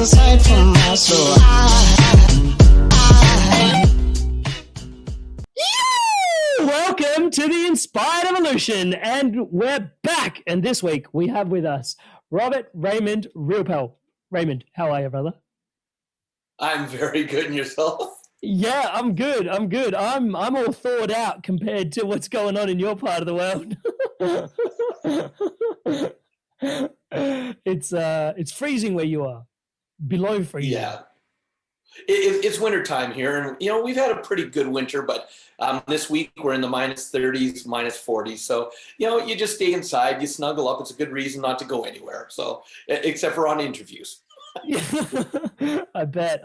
a sight for my soul. Welcome to the Inspired Evolution, and we're back. And this week we have with us Raymond Riopel. Raymond, how are you, brother? I'm very good. And yourself? Yeah, I'm good. I'm all thawed out compared to what's going on in your part of the world. It's freezing where you are, below freezing. Yeah, it's winter time here, and we've had a pretty good winter, but this week we're in the minus 30s, minus 40s. So you just stay inside, you snuggle up. It's a good reason not to go anywhere. So except for on interviews. I bet.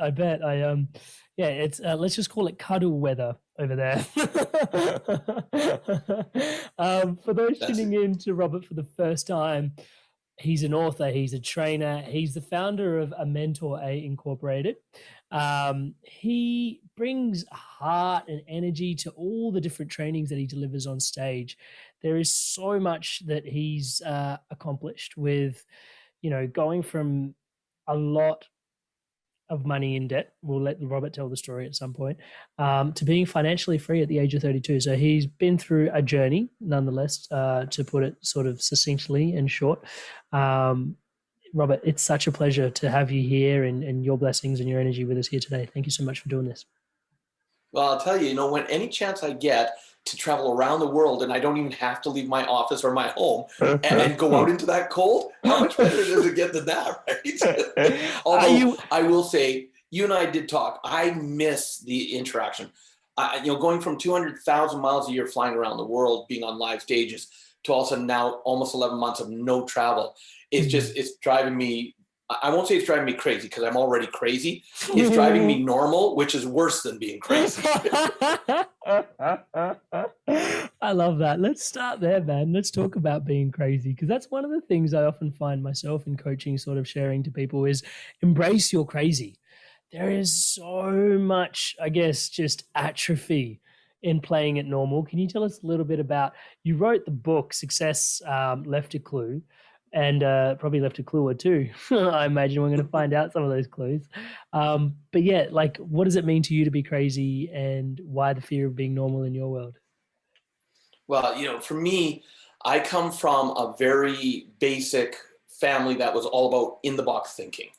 Yeah, it's let's just call it cuddle weather over there. For those tuning in to Robert for the first time, he's an author, he's a trainer, he's the founder of A Mentor A Incorporated. He brings heart and energy to all the different trainings that he delivers on stage. There is so much that he's accomplished with, going from a lot of money in debt. We'll let Robert tell the story at some point, to being financially free at the age of 32. So he's been through a journey, nonetheless, to put it sort of succinctly and short. Robert, it's such a pleasure to have you here and your blessings and your energy with us here today. Thank you so much for doing this. Well, I'll tell you, when any chance I get to travel around the world and I don't even have to leave my office or my home and go out into that cold, how much better does it get than that, right? Although I will say, you and I did talk. I miss the interaction. Going from 200,000 miles a year flying around the world, being on live stages, to also now almost 11 months of no travel. It's driving me. I won't say it's driving me crazy because I'm already crazy. It's driving me normal, which is worse than being crazy. I love that. Let's start there, man. Let's talk about being crazy, because that's one of the things I often find myself in coaching sort of sharing to people is embrace your crazy. There is so much, I guess, just atrophy in playing it normal. Can you tell us a little bit about, you wrote the book, Success Left a Clue, and probably left a clue or two. I imagine we're going to find out some of those clues. But yeah, what does it mean to you to be crazy, and why the fear of being normal in your world? Well, for me, I come from a very basic family that was all about in-the-box thinking.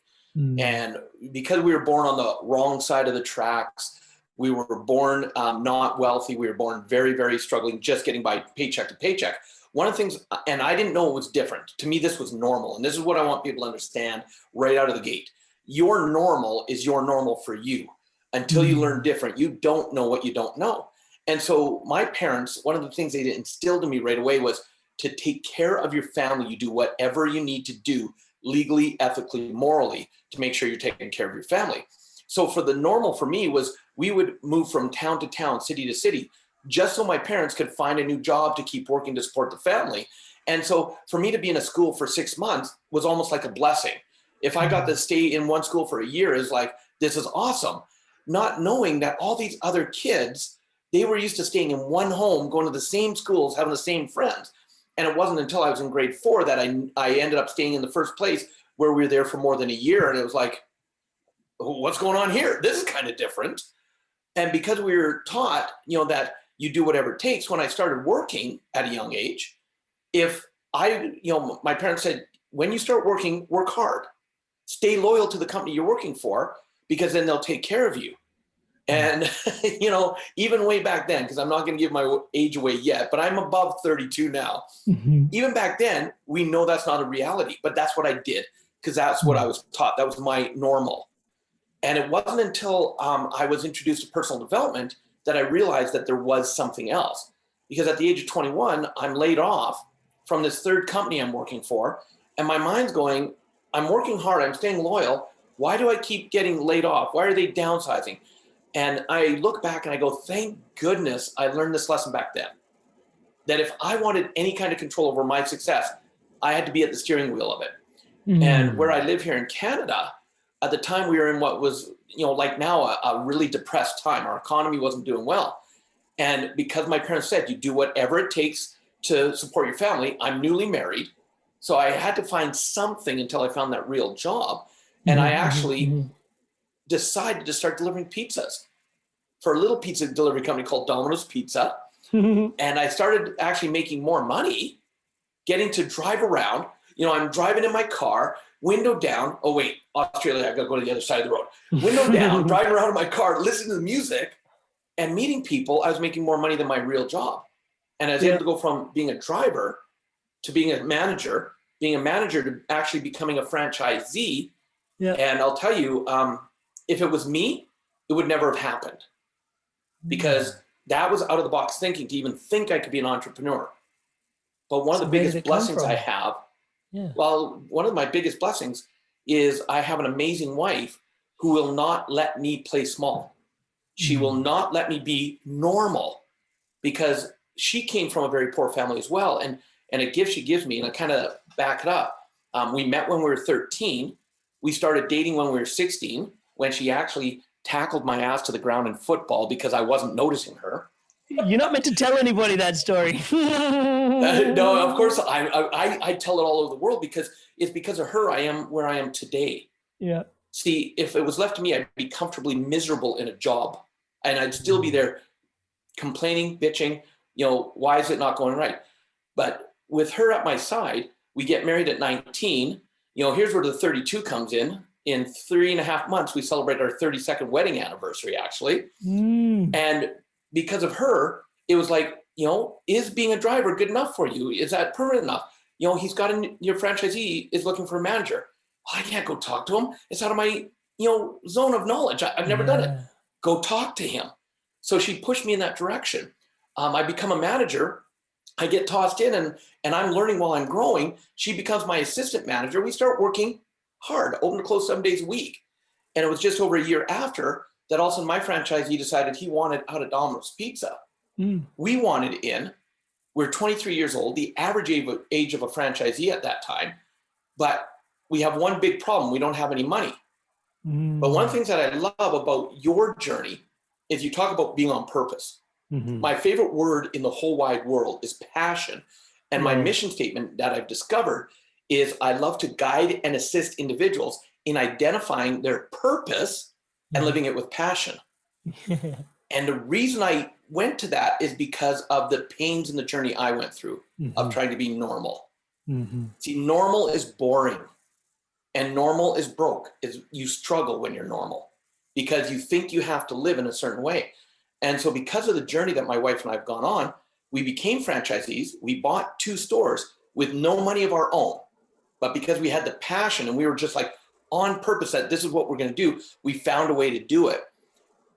And because we were born on the wrong side of the tracks, we were born not wealthy. We were born very, very struggling, just getting by paycheck to paycheck. One of the things, and I didn't know it was different. To me, this was normal. And this is what I want people to understand right out of the gate. Your normal is your normal for you. Until you learn different, you don't know what you don't know. And so my parents, one of the things they instilled in me right away was to take care of your family. You do whatever you need to do legally, ethically, morally to make sure you're taking care of your family. So for the normal for me was we would move from town to town, city to city, just so my parents could find a new job to keep working to support the family. And so for me to be in a school for 6 months was almost like a blessing. If I got to stay in one school for a year, is like, this is awesome. Not knowing that all these other kids, they were used to staying in one home, going to the same schools, having the same friends. And it wasn't until I was in grade 4 that I ended up staying in the first place, where we were there for more than a year. And it was like, what's going on here? This is kind of different. And because we were taught, that you do whatever it takes, when I started working at a young age, my parents said, when you start working, work hard, stay loyal to the company you're working for, because then they'll take care of you. And, even way back then, because I'm not going to give my age away yet, but I'm above 32 now. Even back then, we know that's not a reality, but that's what I did, because that's what I was taught. That was my normal. And it wasn't until I was introduced to personal development that I realized that there was something else. Because at the age of 21, I'm laid off from this third company I'm working for. And my mind's going, I'm working hard, I'm staying loyal. Why do I keep getting laid off? Why are they downsizing? And I look back and I go, thank goodness I learned this lesson back then. That if I wanted any kind of control over my success, I had to be at the steering wheel of it. And where I live here in Canada, at the time we were in what was, like now, a really depressed time. Our economy wasn't doing well. And because my parents said, you do whatever it takes to support your family, I'm newly married. So I had to find something until I found that real job. And I actually decided to start delivering pizzas for a little pizza delivery company called Domino's Pizza. And I started actually making more money, getting to drive around. I'm driving in my car, window down. Oh, wait, Australia, I got to go to the other side of the road. Window down, driving around in my car, listening to the music and meeting people. I was making more money than my real job. And I was able to go from being a driver to being a manager to actually becoming a franchisee. Yeah. And I'll tell you, if it was me, it would never have happened, because that was out of the box thinking to even think I could be an entrepreneur. But one of the biggest blessings I have, one of my biggest blessings is I have an amazing wife who will not let me play small. She will not let me be normal, because she came from a very poor family as well. And a gift she gives me, and I kind of back it up. We met when we were 13. We started dating when we were 16, when she actually tackled my ass to the ground in football because I wasn't noticing her. You're not meant to tell anybody that story. No, of course, I tell it all over the world, because it's because of her I am where I am today. Yeah. See, if it was left to me, I'd be comfortably miserable in a job, and I'd still be there complaining, bitching, why is it not going right? But with her at my side, we get married at 19. Here's where the 32 comes in. In 3.5 months, we celebrate our 32nd wedding anniversary, actually. And because of her, it was like, is being a driver good enough for you? Is that permanent enough? He's got your franchisee is looking for a manager. I can't go talk to him. It's out of my, zone of knowledge. I've never done it. Go talk to him. So she pushed me in that direction. I become a manager. I get tossed in, and I'm learning while I'm growing. She becomes my assistant manager. We start working hard, open to close 7 days a week. And it was just over a year after that all of a sudden my franchisee decided he wanted out of Domino's Pizza. We wanted in. We're 23 years old, the average age of a franchisee at that time. But we have one big problem. We don't have any money. But one of the things that I love about your journey is you talk about being on purpose. My favorite word in the whole wide world is passion. And my mission statement that I've discovered is I love to guide and assist individuals in identifying their purpose and living it with passion. And the reason I went to that is because of the pains in the journey I went through of trying to be normal. See, normal is boring, and normal is broke. You struggle when you're normal because you think you have to live in a certain way. And so because of the journey that my wife and I have gone on, we became franchisees. We bought 2 stores with no money of our own. But because we had the passion and we were just like on purpose that this is what we're going to do, we found a way to do it.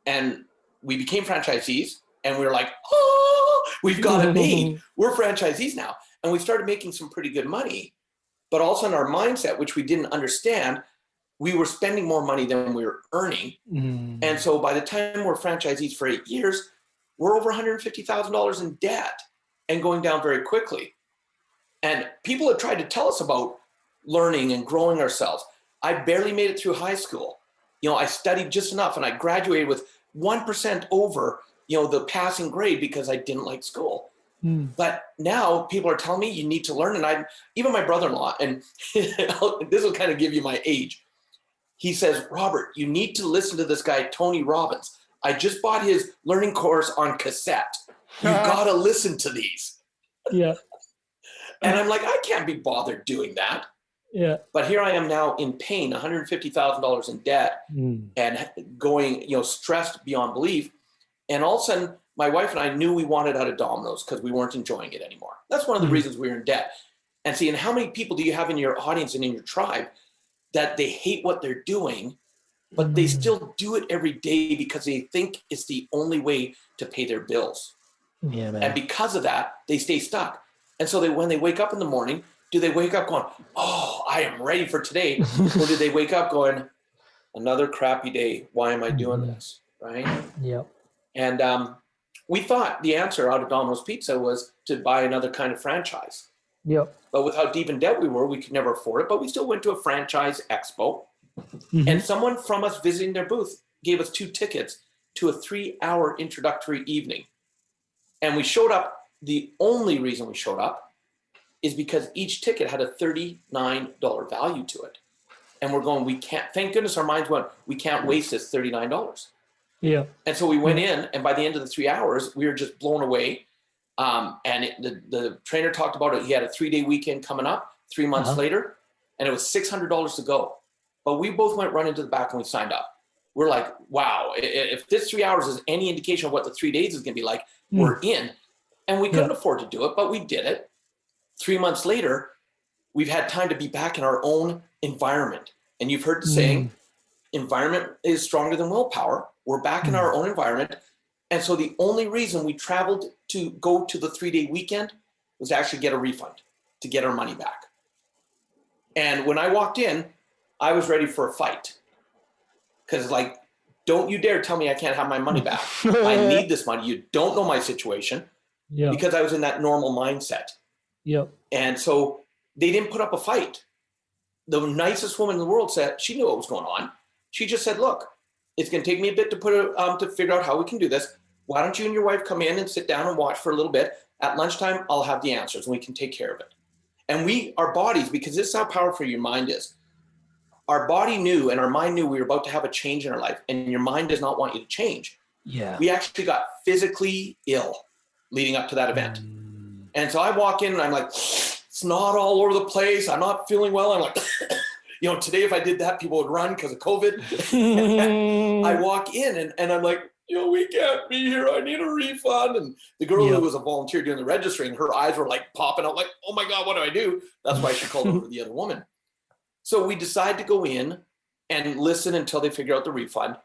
And we became franchisees, and we were like, oh, we've got it made. We're franchisees now. And we started making some pretty good money. But also in our mindset, which we didn't understand, we were spending more money than we were earning. And so by the time we're franchisees for 8 years, we're over $150,000 in debt and going down very quickly. And people have tried to tell us about learning and growing ourselves. I barely made it through high school. I studied just enough, and I graduated with 1% over, the passing grade because I didn't like school. But now people are telling me you need to learn. And even my brother-in-law, and this will kind of give you my age. He says, Robert, you need to listen to this guy, Tony Robbins. I just bought his learning course on cassette. You got to listen to these. Yeah. And I'm like, I can't be bothered doing that. Yeah. But here I am now in pain, $150,000 in debt, and going, stressed beyond belief. And all of a sudden, my wife and I knew we wanted out of Domino's because we weren't enjoying it anymore. That's one of the reasons we were in debt. And see, and how many people do you have in your audience and in your tribe that they hate what they're doing, but they still do it every day because they think it's the only way to pay their bills? Yeah, man. And because of that, they stay stuck. And so when they wake up in the morning, do they wake up going, oh, I am ready for today? Or do they wake up going, another crappy day. Why am I doing this? Right? Yep. And we thought the answer out of Domino's Pizza was to buy another kind of franchise. Yep. But with how deep in debt we were, we could never afford it. But we still went to a franchise expo. And someone from us visiting their booth gave us 2 tickets to a 3-hour introductory evening. And we showed up. The only reason we showed up is because each ticket had a $39 value to it. And we're going, we can't, thank goodness our minds went, we can't waste this $39. Yeah. And so we went in, and by the end of the 3 hours, we were just blown away. The trainer talked about it. He had a 3-day weekend coming up 3 months later, and it was $600 to go. But we both went running to the back and we signed up. We're like, wow, if this 3 hours is any indication of what the 3 days is going to be like, we're in. And we couldn't afford to do it, but we did it. 3 months later, we've had time to be back in our own environment. And you've heard the saying, environment is stronger than willpower. We're back in our own environment. And so the only reason we traveled to go to the 3-day weekend was to actually get a refund, to get our money back. And when I walked in, I was ready for a fight. Because like, don't you dare tell me I can't have my money back. I need this money. You don't know my situation. Because I was in that normal mindset. And so they didn't put up a fight. The nicest woman in the world said, she knew what was going on. She just said, look, it's going to take me a bit to figure out how we can do this. Why don't you and your wife come in and sit down and watch for a little bit? At lunchtime, I'll have the answers and we can take care of it. And our bodies, because this is how powerful your mind is. Our body knew and our mind knew we were about to have a change in our life, and your mind does not want you to change. We actually got physically ill leading up to that event. And so I walk in and I'm like, it's not all over the place. I'm not feeling well. I'm like, today if I did that, people would run because of COVID. I walk in and I'm like, we can't be here. I need a refund. And the girl who was a volunteer doing the registering, her eyes were like popping out like, oh my God, what do I do? That's why she called over the other woman. So we decide to go in and listen until they figure out the refund.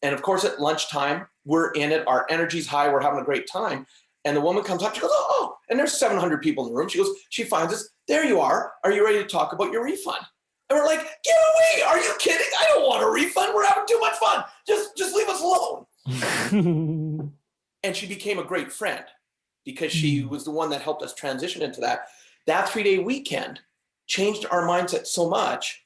And of course, at lunchtime, we're in it. Our energy's high. We're having a great time. And the woman comes up, she goes, oh, and there's 700 people in the room. She goes, she finds us. There you are. Are you ready to talk about your refund? And we're like, get away. Are you kidding? I don't want a refund. We're having too much fun. Just leave us alone. And she became a great friend because she was the one that helped us transition into that. That 3-day weekend changed our mindset so much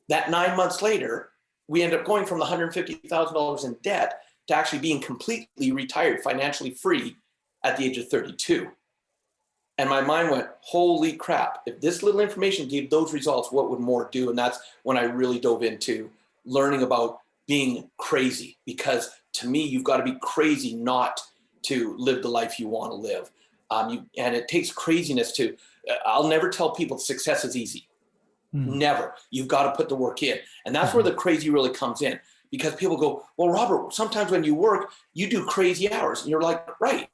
that 9 months later, we ended up going from the $150,000 in debt to actually being completely retired, financially free at the age of 32. And my mind went, holy crap, if this little information gave those results, what would more do? And that's when I really dove into learning about being crazy, because to me, you've got to be crazy not to live the life you want to live. And it takes craziness to, I'll never tell people success is easy. Never. You've got to put the work in. And that's where the crazy really comes in, because people go, well, Robert, sometimes when you work, you do crazy hours. And you're like, right.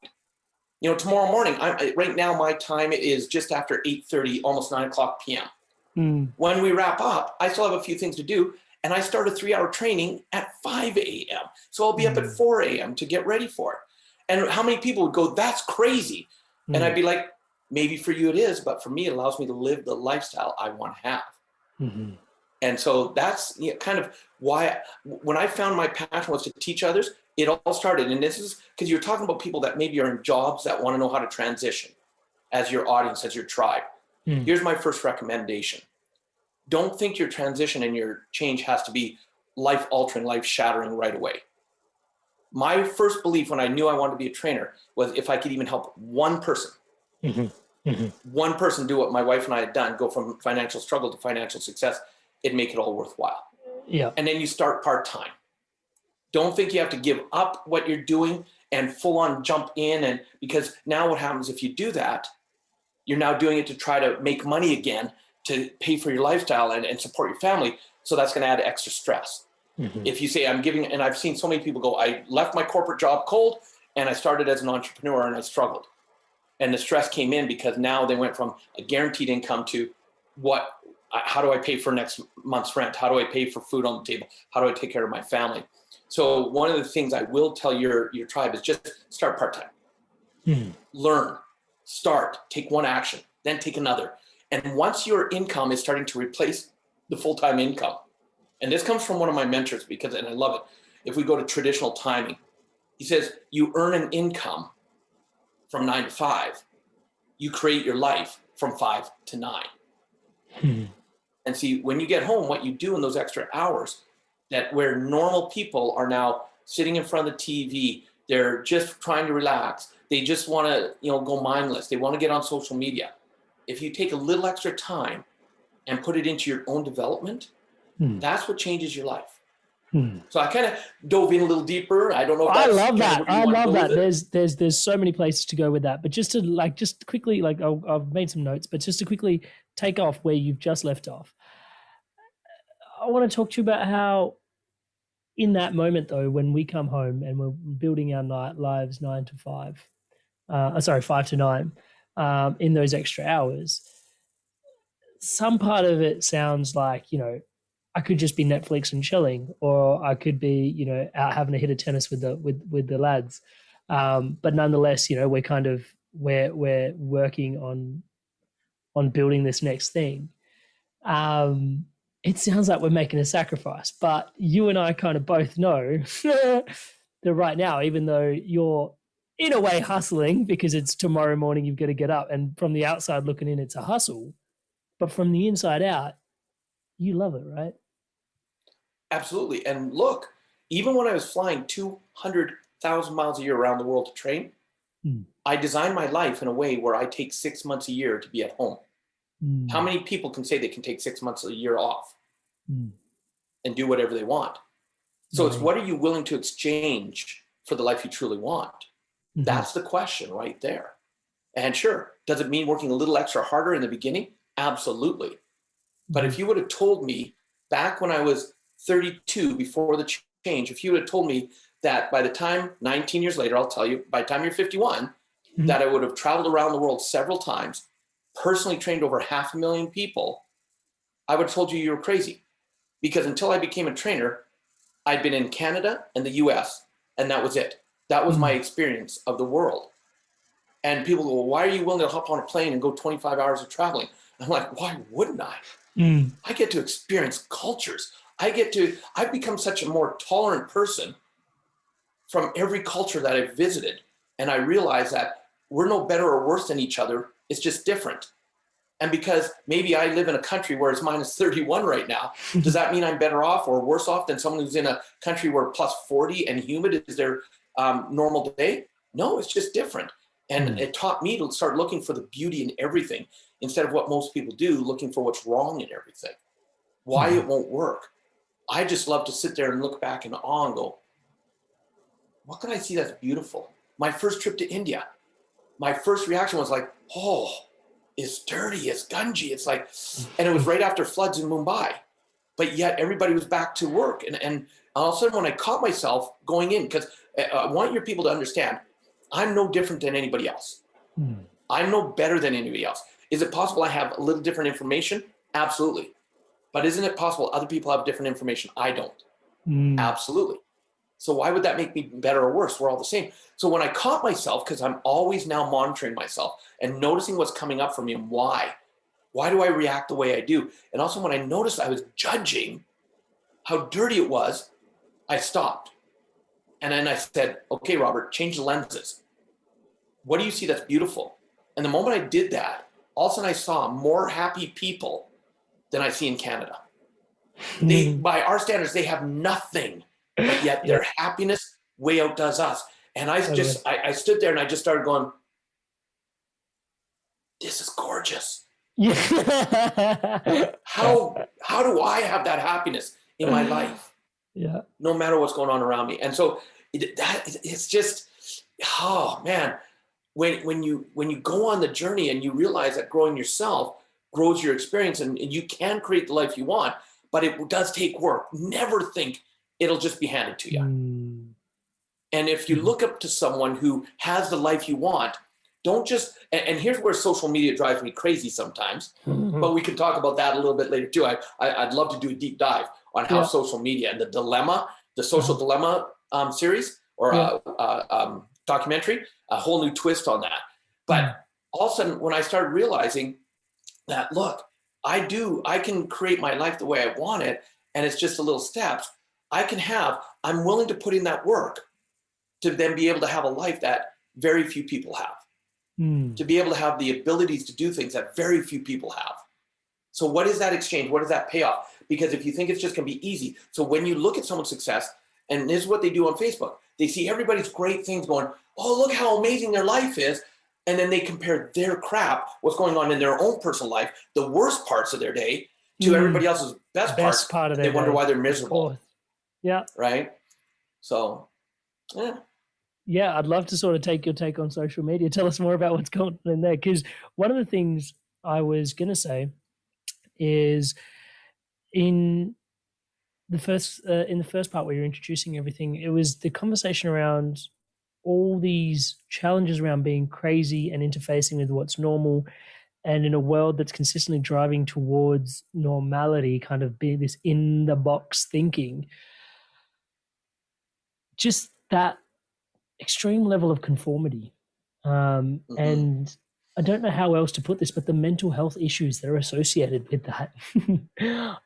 Tomorrow morning, right now, my time is just after 8:30, almost 9 o'clock p.m. When we wrap up, I still have a few things to do. And I start a 3-hour training at 5 a.m. So I'll be up at 4 a.m. to get ready for it. And how many people would go, that's crazy. And I'd be like, maybe for you it is, but for me, it allows me to live the lifestyle I want to have. And so that's kind of why when I found my passion was to teach others, it all started. And this is because you're talking about people that maybe are in jobs that want to know how to transition as your audience, as your tribe. Here's my first recommendation. Don't think your transition and your change has to be life-altering, life-shattering right away. My first belief when I knew I wanted to be a trainer was if I could even help one person, one person do what my wife and I had done, go from financial struggle to financial success, it'd make it all worthwhile. And then you start part-time. Don't think you have to give up what you're doing and full on jump in. And because now what happens if you do that, you're now doing it to try to make money again, to pay for your lifestyle and support your family. So that's going to add extra stress. If you say I'm giving, and I've seen so many people go, I left my corporate job cold and I started as an entrepreneur and I struggled. And the stress came in because now they went from a guaranteed income to how do I pay for next month's rent? How do I pay for food on the table? How do I take care of my family? So one of the things I will tell your tribe is just start part-time. Learn, start, take one action, then take another. And once your income is starting to replace the full-time income, and this comes from one of my mentors and I love it. If we go to traditional timing, he says, you earn an income from 9 to 5. You create your life from 5 to 9. And see, when you get home, what you do in those extra hours, that where normal people are now sitting in front of the TV, they're just trying to relax. They just want to, go mindless. They want to get on social media. If you take a little extra time and put it into your own development, that's what changes your life. So I kind of dove in a little deeper. I don't know if that's I love kind of that. where you I want to love go that. with it. There's so many places to go with that. But just quickly, like I've made some notes, but just to quickly take off where you've just left off, I want to talk to you about how in that moment though, when we come home and we're building our lives 9 to 5, 5 to 9, in those extra hours, some part of it sounds like, I could just be Netflix and chilling, or I could be, out having a hit of tennis with the lads. But nonetheless, we're working on building this next thing. It sounds like we're making a sacrifice, but you and I kind of both know that right now, even though you're in a way hustling because it's tomorrow morning, you've got to get up, and from the outside looking in, it's a hustle, but from the inside out, you love it, right? Absolutely. And look, even when I was flying 200,000 miles a year around the world to train, I designed my life in a way where I take 6 months a year to be at home. How many people can say they can take 6 months a year off and do whatever they want? So it's what are you willing to exchange for the life you truly want? That's the question right there. And sure, does it mean working a little extra harder in the beginning? Absolutely. But if you would have told me back when I was 32, before the change, if you would have told me that by the time 19 years later, I'll tell you, by the time you're 51, that I would have traveled around the world several times, personally trained over 500,000 people, I would have told you you were crazy. Because until I became a trainer, I'd been in Canada and the US, and that was it. That was my experience of the world. And people go, well, why are you willing to hop on a plane and go 25 hours of traveling? I'm like, why wouldn't I? I get to experience cultures. I've become such a more tolerant person from every culture that I've visited. And I realize that we're no better or worse than each other. It's just different. And because maybe I live in a country where it's minus 31 right now, does that mean I'm better off or worse off than someone who's in a country where plus 40 and humid is their normal day? No, it's just different. And it taught me to start looking for the beauty in everything instead of what most people do, looking for what's wrong in everything, why it won't work. I just love to sit there and look back in awe and go, what can I see that's beautiful? My first trip to India, my first reaction was like, oh, it's dirty, it's gungy. It's like, and it was right after floods in Mumbai, but yet everybody was back to work. And all of a sudden when I caught myself going in, because I want your people to understand, I'm no different than anybody else. I'm no better than anybody else. Is it possible I have a little different information? Absolutely. But isn't it possible other people have different information? I don't. Absolutely. So why would that make me better or worse? We're all the same. So when I caught myself, because I'm always now monitoring myself and noticing what's coming up for me and why do I react the way I do? And also when I noticed I was judging how dirty it was, I stopped. And then I said, okay, Robert, change the lenses. What do you see that's beautiful? And the moment I did that, all of a sudden I saw more happy people than I see in Canada. They, by our standards, they have nothing, but yet their happiness way outdoes us. And I stood there and I just started going, this is gorgeous. How do I have that happiness in my life? Yeah. No matter what's going on around me. And so it's just, oh man, when you go on the journey and you realize that growing yourself grows your experience and you can create the life you want, but it does take work. Never think it'll just be handed to you. And if you look up to someone who has the life you want, don't just, and here's where social media drives me crazy sometimes, but we can talk about that a little bit later too. I'd love to do a deep dive on how social media and the social dilemma series or documentary, a whole new twist on that. But all of a sudden, when I started realizing that, look, I can create my life the way I want it, and it's just a little steps. I'm willing to put in that work to then be able to have a life that very few people have, to be able to have the abilities to do things that very few people have. So what is that exchange? What does that pay off? Because if you think it's just going to be easy, so when you look at someone's success, and this is what they do on Facebook, they see everybody's great things going, oh, look how amazing their life is. And then they compare their crap, what's going on in their own personal life, the worst parts of their day, to everybody else's best parts, part of they their wonder day. why they're Of miserable. course. Yeah. Right. So, yeah. Yeah, I'd love to sort of take your take on social media. Tell us more about what's going on in there. Because one of the things I was going to say is in in the first part where you're introducing everything, it was the conversation around all these challenges around being crazy and interfacing with what's normal, and in a world that's consistently driving towards normality, kind of being this in the box thinking, just that extreme level of conformity. And I don't know how else to put this, but the mental health issues that are associated with that,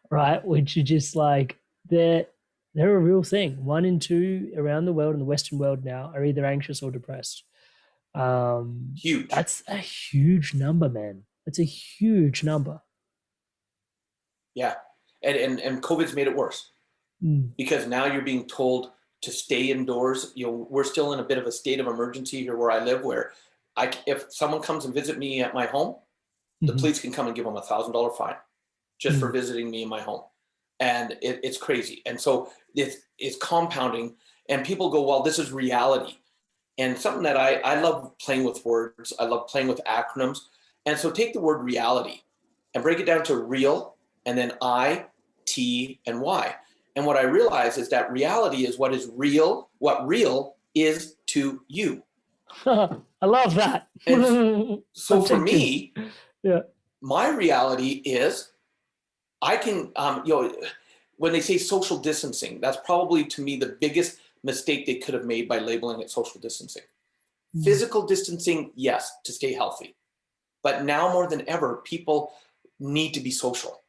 right? Which are just like, they're a real thing. 1 in 2 around the world, in the Western world now, are either anxious or depressed. Huge. That's a huge number, man. That's a huge number. Yeah. And COVID's made it worse because now you're being told to stay indoors. We're still in a bit of a state of emergency here where I live, where if someone comes and visit me at my home, the police can come and give them $1,000 fine just for visiting me in my home. And it's crazy. And so it's compounding, and people go, well, this is reality. And something that I love playing with words. I love playing with acronyms. And so take the word reality and break it down to real, and then I, T, and Y. And what I realize is that reality is what is real, what real is to you. I love that. And so for me, yeah, my reality is I can, when they say social distancing, that's probably to me the biggest mistake they could have made by labeling it social distancing. Physical distancing, yes, to stay healthy. But now more than ever, people need to be social.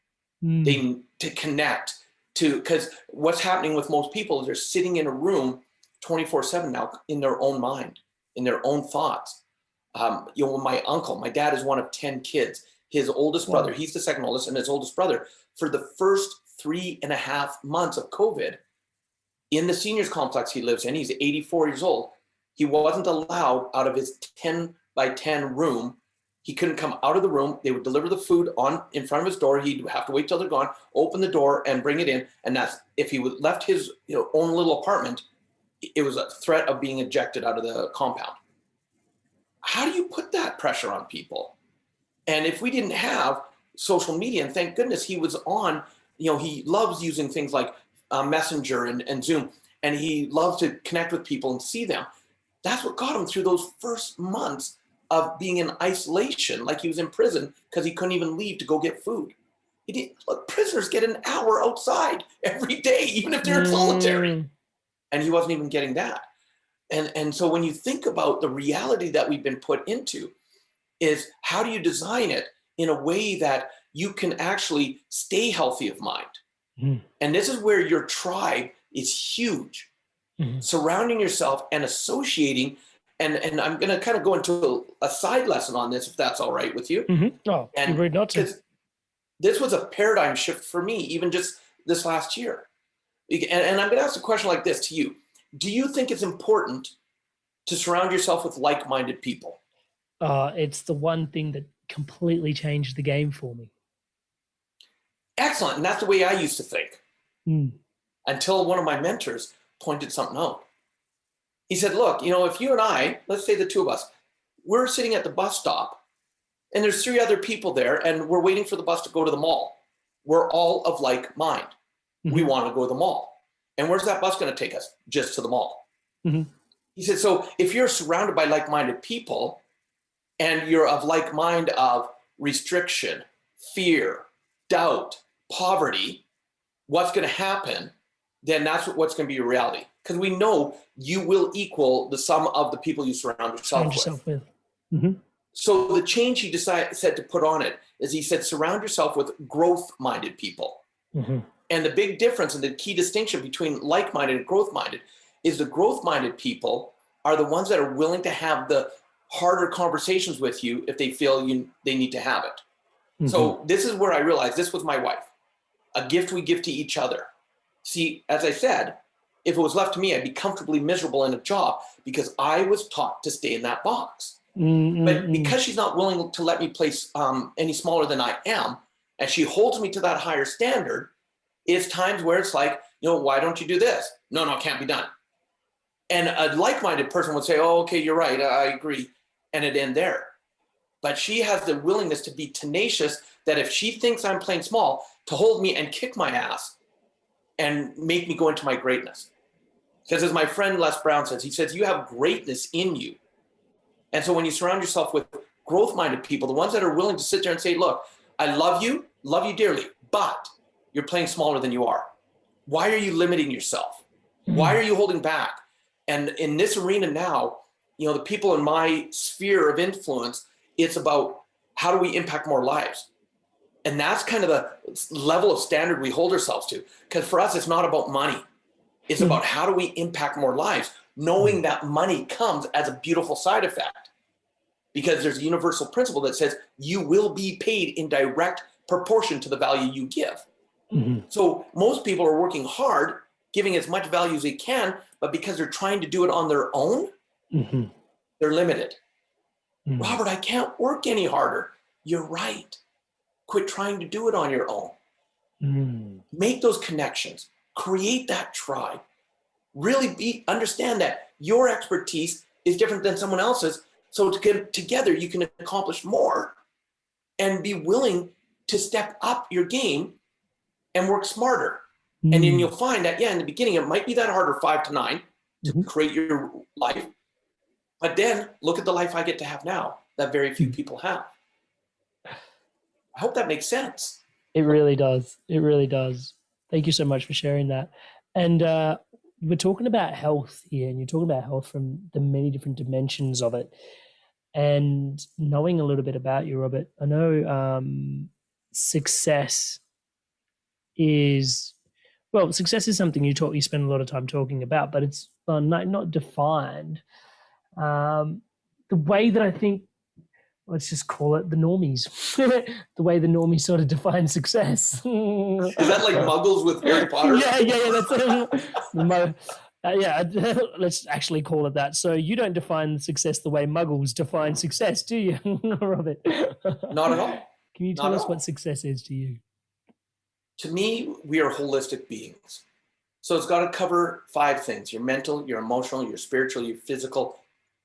They need to connect because what's happening with most people is they're sitting in a room 24/7 now in their own mind, in their own thoughts. My dad is one of 10 kids. His oldest brother, he's the second oldest, and his oldest brother, for the first 3.5 months of COVID, in the seniors complex he lives in, he's 84 years old, he wasn't allowed out of his 10 by 10 room. He couldn't come out of the room. They would deliver the food in front of his door. He'd have to wait till they're gone, open the door and bring it in. And that's, if he left his own little apartment, it was a threat of being ejected out of the compound. How do you put that pressure on people? And if we didn't have social media, and thank goodness he was on, he loves using things like Messenger and Zoom, and he loves to connect with people and see them. That's what got him through those first months of being in isolation, like he was in prison because he couldn't even leave to go get food. Look, prisoners get an hour outside every day, even if they're in solitary. And he wasn't even getting that. And so when you think about the reality that we've been put into, is how do you design it in a way that you can actually stay healthy of mind? And this is where your tribe is huge. Surrounding yourself and associating, and I'm going to kind of go into a side lesson on this, if that's all right with you. Oh, and you're not to. This was a paradigm shift for me, even just this last year. And I'm going to ask a question like this to you. Do you think it's important to surround yourself with like-minded people? It's the one thing that completely changed the game for me. Excellent. And that's the way I used to think. Until one of my mentors pointed something out. He said, look, if you and I, let's say the two of us, we're sitting at the bus stop and there's 3 other people there and we're waiting for the bus to go to the mall. We're all of like mind. We want to go to the mall. And where's that bus going to take us? Just to the mall. He said, so if you're surrounded by like-minded people and you're of like mind of restriction, fear, doubt, poverty, what's going to happen? Then that's what's going to be your reality. Because we know you will equal the sum of the people you surround yourself with. So the change he said to put on it is he said, surround yourself with growth-minded people. And the big difference and the key distinction between like-minded and growth-minded is the growth-minded people are the ones that are willing to have the harder conversations with you if they feel they need to have it. So this is where I realized this was my wife, a gift we give to each other. See, as I said, if it was left to me, I'd be comfortably miserable in a job because I was taught to stay in that box. But because she's not willing to let me place any smaller than I am, and she holds me to that higher standard, it's times where it's like, why don't you do this? No, it can't be done. And a like-minded person would say, oh, okay, you're right, I agree, and it'd end there. But she has the willingness to be tenacious that if she thinks I'm playing small, to hold me and kick my ass and make me go into my greatness. Because as my friend Les Brown says, he says, you have greatness in you. And so when you surround yourself with growth-minded people, the ones that are willing to sit there and say, look, I love you dearly, but you're playing smaller than you are. Why are you limiting yourself? Why are you holding back? And in this arena now, the people in my sphere of influence, it's about how do we impact more lives? And that's kind of the level of standard we hold ourselves to. Because for us, it's not about money. It's about how do we impact more lives, knowing that money comes as a beautiful side effect. Because there's a universal principle that says you will be paid in direct proportion to the value you give. So most people are working hard, giving as much value as they can, but because they're trying to do it on their own, they're limited. Robert, I can't work any harder. You're right. Quit trying to do it on your own. Make those connections. Create that tribe. Really understand that your expertise is different than someone else's. So together you can accomplish more and be willing to step up your game and work smarter. And then you'll find that, in the beginning, it might be that harder 5 to 9 to create your life. But then look at the life I get to have now that very few people have. I hope that makes sense. It really does. It really does. Thank you so much for sharing that. And we're talking about health here, and you're talking about health from the many different dimensions of it. And knowing a little bit about you, Robert, I know success is something you spend a lot of time talking about, but it's not defined. The way that I think, let's just call it the normies, the way the normies sort of define success. Is that like Muggles with Harry Potter? That's let's actually call it that. So you don't define success the way Muggles define success, do you, Robert? Not at all. Can you tell us what success is to you? To me, we are holistic beings. So it's got to cover 5 things: your mental, your emotional, your spiritual, your physical,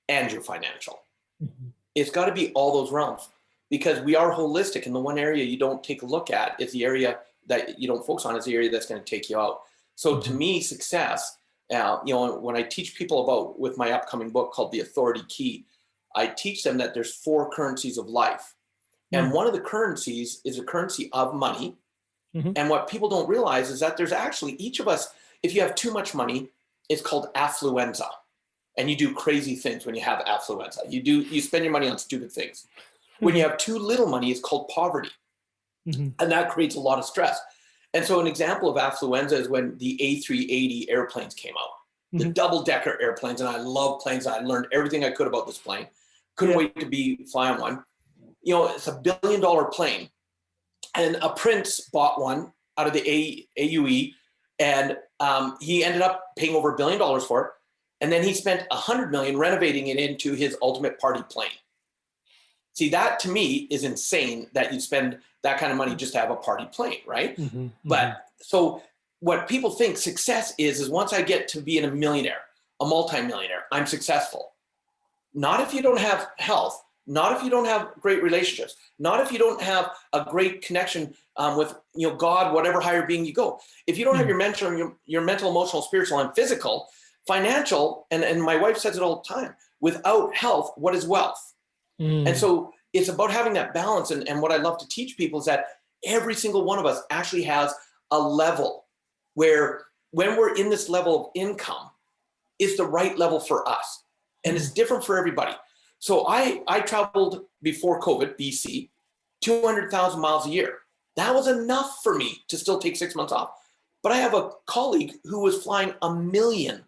and your financial. It's got to be all those realms, because we are holistic, and the one area you don't take a look at is the area that you don't focus on, is the area that's going to take you out. So to me, success, when I teach people about, with my upcoming book called The Authority Key, I teach them that there's 4 currencies of life. And one of the currencies is a currency of money. And what people don't realize is that there's actually, each of us, if you have too much money, it's called affluenza. And you do crazy things when you have affluenza. You spend your money on stupid things. When you have too little money, it's called poverty. And that creates a lot of stress. And so an example of affluenza is when the A380 airplanes came out, the double-decker airplanes. And I love planes. I learned everything I could about this plane. Couldn't wait to be flying one. It's $1 billion plane. And a prince bought one out of the AUE, and he ended up paying over $1 billion for it. And then he spent $100 million renovating it into his ultimate party plane. See, that to me is insane, that you spend that kind of money just to have a party plane, right? But so what people think success is once I get to being a millionaire, a multimillionaire, I'm successful. Not if you don't have health, not if you don't have great relationships, not if you don't have a great connection with God, whatever higher being you go. If you don't have your mental, emotional, spiritual, and physical, financial, and my wife says it all the time, without health, what is wealth? And so it's about having that balance. And what I love to teach people is that every single one of us actually has a level where, when we're in this level of income, it's the right level for us. And it's different for everybody. So I traveled before COVID, BC, 200,000 miles a year. That was enough for me to still take 6 months off. But I have a colleague who was flying 1 million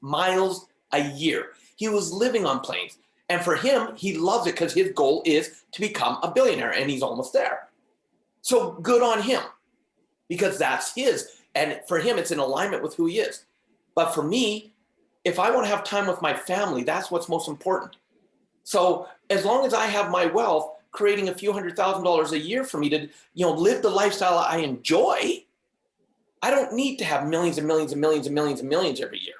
miles a year. He was living on planes. And for him, he loves it because his goal is to become a billionaire, and he's almost there. So good on him, because that's his. And for him, it's in alignment with who he is. But for me, if I want to have time with my family, that's what's most important. So as long as I have my wealth, creating a few $100,000 a year for me to, live the lifestyle I enjoy, I don't need to have millions and millions and millions and millions and millions every year.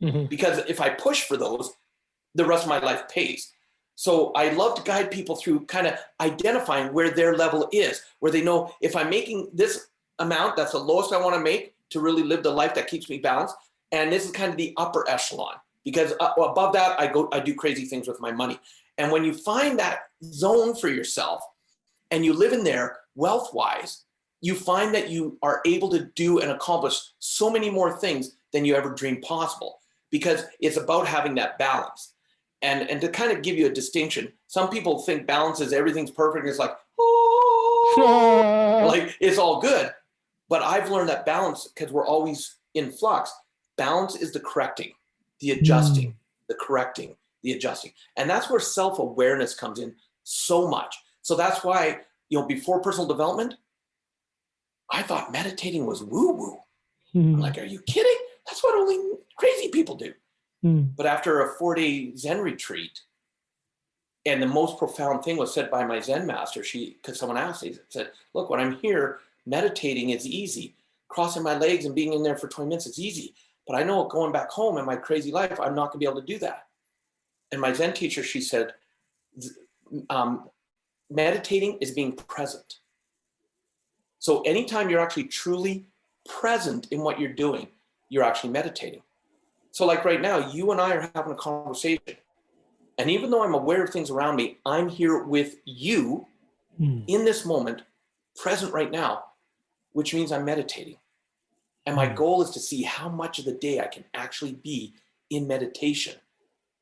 Mm-hmm. Because if I push for those, the rest of my life pays. So I love to guide people through kind of identifying where their level is, where they know if I'm making this amount, that's the lowest I want to make to really live the life that keeps me balanced. And this is kind of the upper echelon, because above that, I do crazy things with my money. And when you find that zone for yourself and you live in there wealth-wise, you find that you are able to do and accomplish so many more things than you ever dreamed possible, because it's about having that balance. And to kind of give you a distinction, some people think balance is everything's perfect. And it's like, oh, like it's all good. But I've learned that balance, because we're always in flux, balance is the correcting, the adjusting, the correcting, the adjusting. And that's where self-awareness comes in so much. So that's why, before personal development, I thought meditating was woo-woo. I'm like, are you kidding? That's what only crazy people do. But after a 4-day Zen retreat, and the most profound thing was said by my Zen master, because someone asked, he said, look, when I'm here, meditating is easy. Crossing my legs and being in there for 20 minutes is easy. But I know going back home in my crazy life, I'm not gonna be able to do that. And my Zen teacher, she said, meditating is being present. So anytime you're actually truly present in what you're doing, you're actually meditating. So like right now, you and I are having a conversation. And even though I'm aware of things around me, I'm here with you in this moment, present right now, which means I'm meditating. And my goal is to see how much of the day I can actually be in meditation.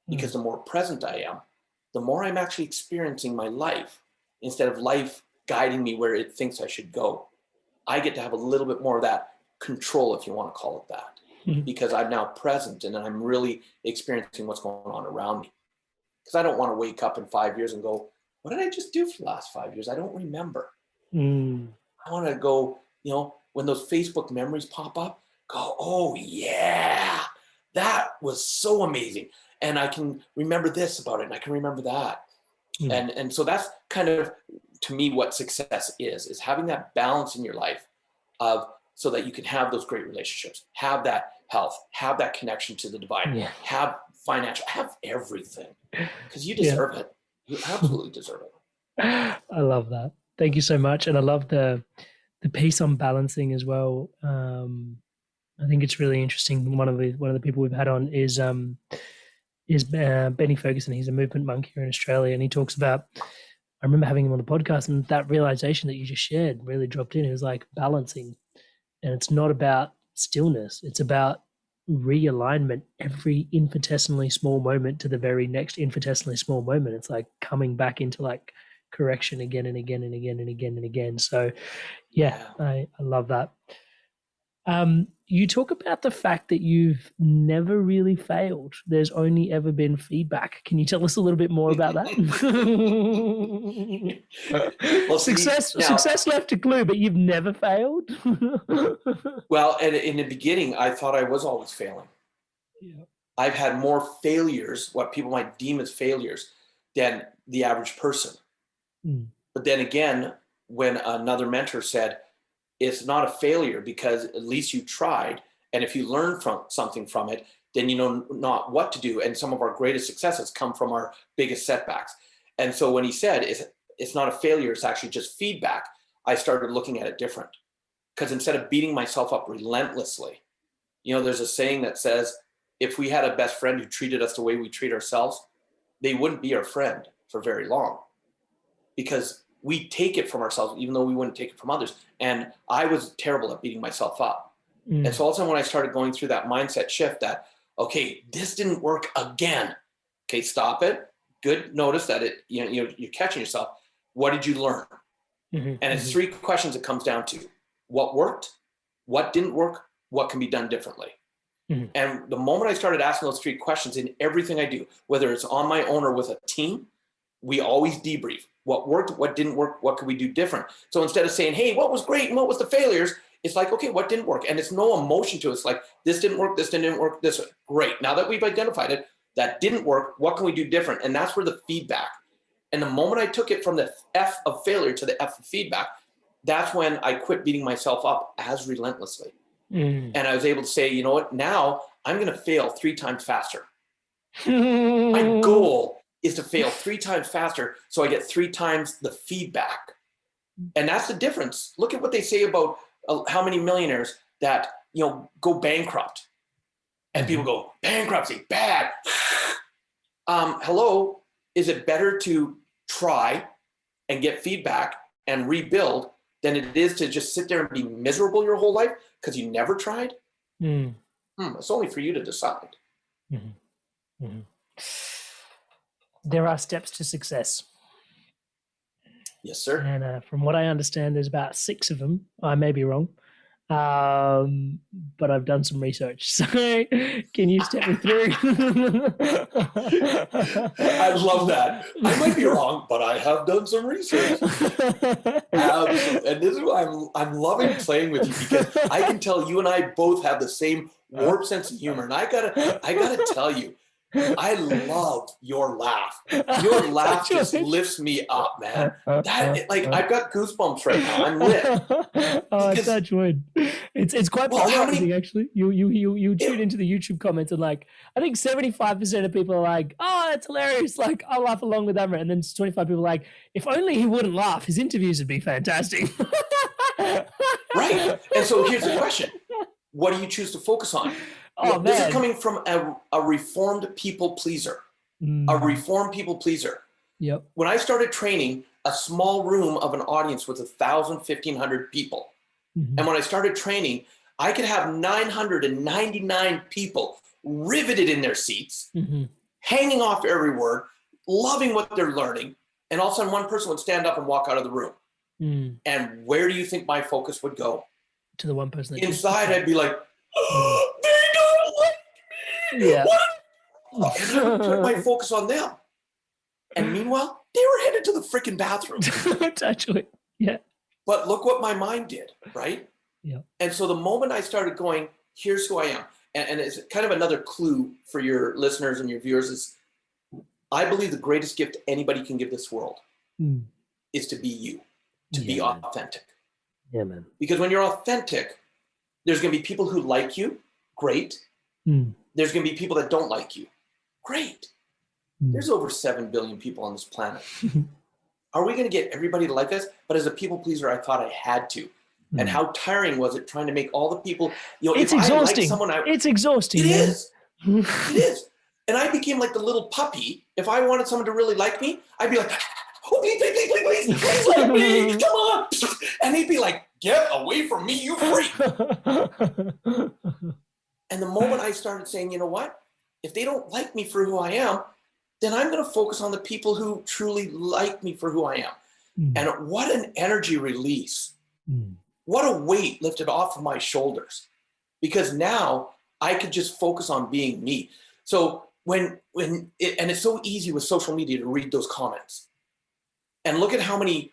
Because the more present I am, the more I'm actually experiencing my life, instead of life guiding me where it thinks I should go. I get to have a little bit more of that control, if you want to call it that. Because I'm now present and I'm really experiencing what's going on around me. Because I don't want to wake up in 5 years and go, what did I just do for the last 5 years? I don't remember. I want to go, when those Facebook memories pop up, go, oh yeah, that was so amazing. And I can remember this about it and I can remember that. And so that's kind of, to me, what success is having that balance in your life so that you can have those great relationships, have that health, have that connection to the divine, have financial, have everything, because you deserve it. You absolutely deserve it. I love that. Thank you so much. And I love the piece on balancing as well. I think it's really interesting. One of the people we've had on is Benny Ferguson. He's a movement monk here in Australia, and he talks about, I remember having him on the podcast, and that realization that you just shared really dropped in. It was like balancing. And it's not about stillness. It's about realignment every infinitesimally small moment to the very next infinitesimally small moment. It's like coming back into like correction again and again and again and again and again. So I love that. You talk about the fact that you've never really failed. There's only ever been feedback. Can you tell us a little bit more about that? Well, success left a clue, but you've never failed. Well, and in the beginning, I thought I was always failing. Yeah. I've had more failures, what people might deem as failures, than the average person. But then again, when another mentor said, it's not a failure because at least you tried. And if you learn from something from it, then you know not what to do. And some of our greatest successes come from our biggest setbacks. And so when he said, it's not a failure, it's actually just feedback, I started looking at it different. Because instead of beating myself up relentlessly, there's a saying that says, if we had a best friend who treated us the way we treat ourselves, they wouldn't be our friend for very long. Because we take it from ourselves, even though we wouldn't take it from others. And I was terrible at beating myself up. And so all of a sudden when I started going through that mindset shift that, okay, this didn't work again. Okay, stop it. Good. Notice that you're catching yourself. What did you learn? And it's 3 questions it comes down to. What worked? What didn't work? What can be done differently? And the moment I started asking those 3 questions in everything I do, whether it's on my own or with a team, we always debrief. What worked, what didn't work, what could we do different? So instead of saying, hey, what was great and what was the failures? It's like, okay, what didn't work? And it's no emotion to it. It's like, this didn't work, this didn't work, this, great. Now that we've identified it, that didn't work, what can we do different? And that's where the feedback. And the moment I took it from the F of failure to the F of feedback, that's when I quit beating myself up as relentlessly. And I was able to say, you know what, now I'm going to fail 3 times faster. My goal is to fail 3 times faster so I get 3 times the feedback. And that's the difference. Look at what they say about how many millionaires that, go bankrupt. And people go, bankruptcy, bad. Hello, is it better to try and get feedback and rebuild than it is to just sit there and be miserable your whole life because you never tried? It's only for you to decide. There are steps to success. Yes, sir. And from what I understand, there's about 6 of them. I may be wrong, but I've done some research. So can you step me through? I love that. I might be wrong, but I have done some research. And this is why I'm loving playing with you, because I can tell you and I both have the same warped sense of humor. And I gotta tell you, I love your laugh. Your laugh just lifts me up, man. I've got goosebumps right now. I'm lit. Oh, touch wood. It's quite polarizing, actually. You tune into the YouTube comments and I think 75% of people are like, oh, that's hilarious. I'll laugh along with Amrit. And then 25 people are like, if only he wouldn't laugh, his interviews would be fantastic. Right. And so here's the question. What do you choose to focus on? This is coming from a reformed people pleaser. A reformed people pleaser. Yep. When I started training, a small room of an audience was 1,000, 1,500 people. And when I started training, I could have 999 people riveted in their seats, hanging off every word, loving what they're learning. And all of a sudden, one person would stand up and walk out of the room. And where do you think my focus would go? To the one person. Inside, I'd be like, oh, they don't like me. Yeah. And I would put my focus on them. And meanwhile, they were headed to the freaking bathroom. Actually, yeah. But look what my mind did, right? Yeah. And so the moment I started going, here's who I am. And it's kind of another clue for your listeners and your viewers is, I believe the greatest gift anybody can give this world is to be you, to be authentic. Yeah, man. Because when you're authentic, there's going to be people who like you. Great. There's going to be people that don't like you. Great. There's over 7 billion people on this planet. Are we going to get everybody to like us? But as a people pleaser, I thought I had to. And how tiring was it trying to make all the people, it's exhausting. It's exhausting. It is. It is. And I became like the little puppy. If I wanted someone to really like me, I'd be like, oh, please like me, come on. And he'd be like, get away from me, you freak. And the moment I started saying, you know what? If they don't like me for who I am, then I'm going to focus on the people who truly like me for who I am. And what an energy release. What a weight lifted off of my shoulders. Because now I could just focus on being me. So and it's so easy with social media to read those comments. And look at how many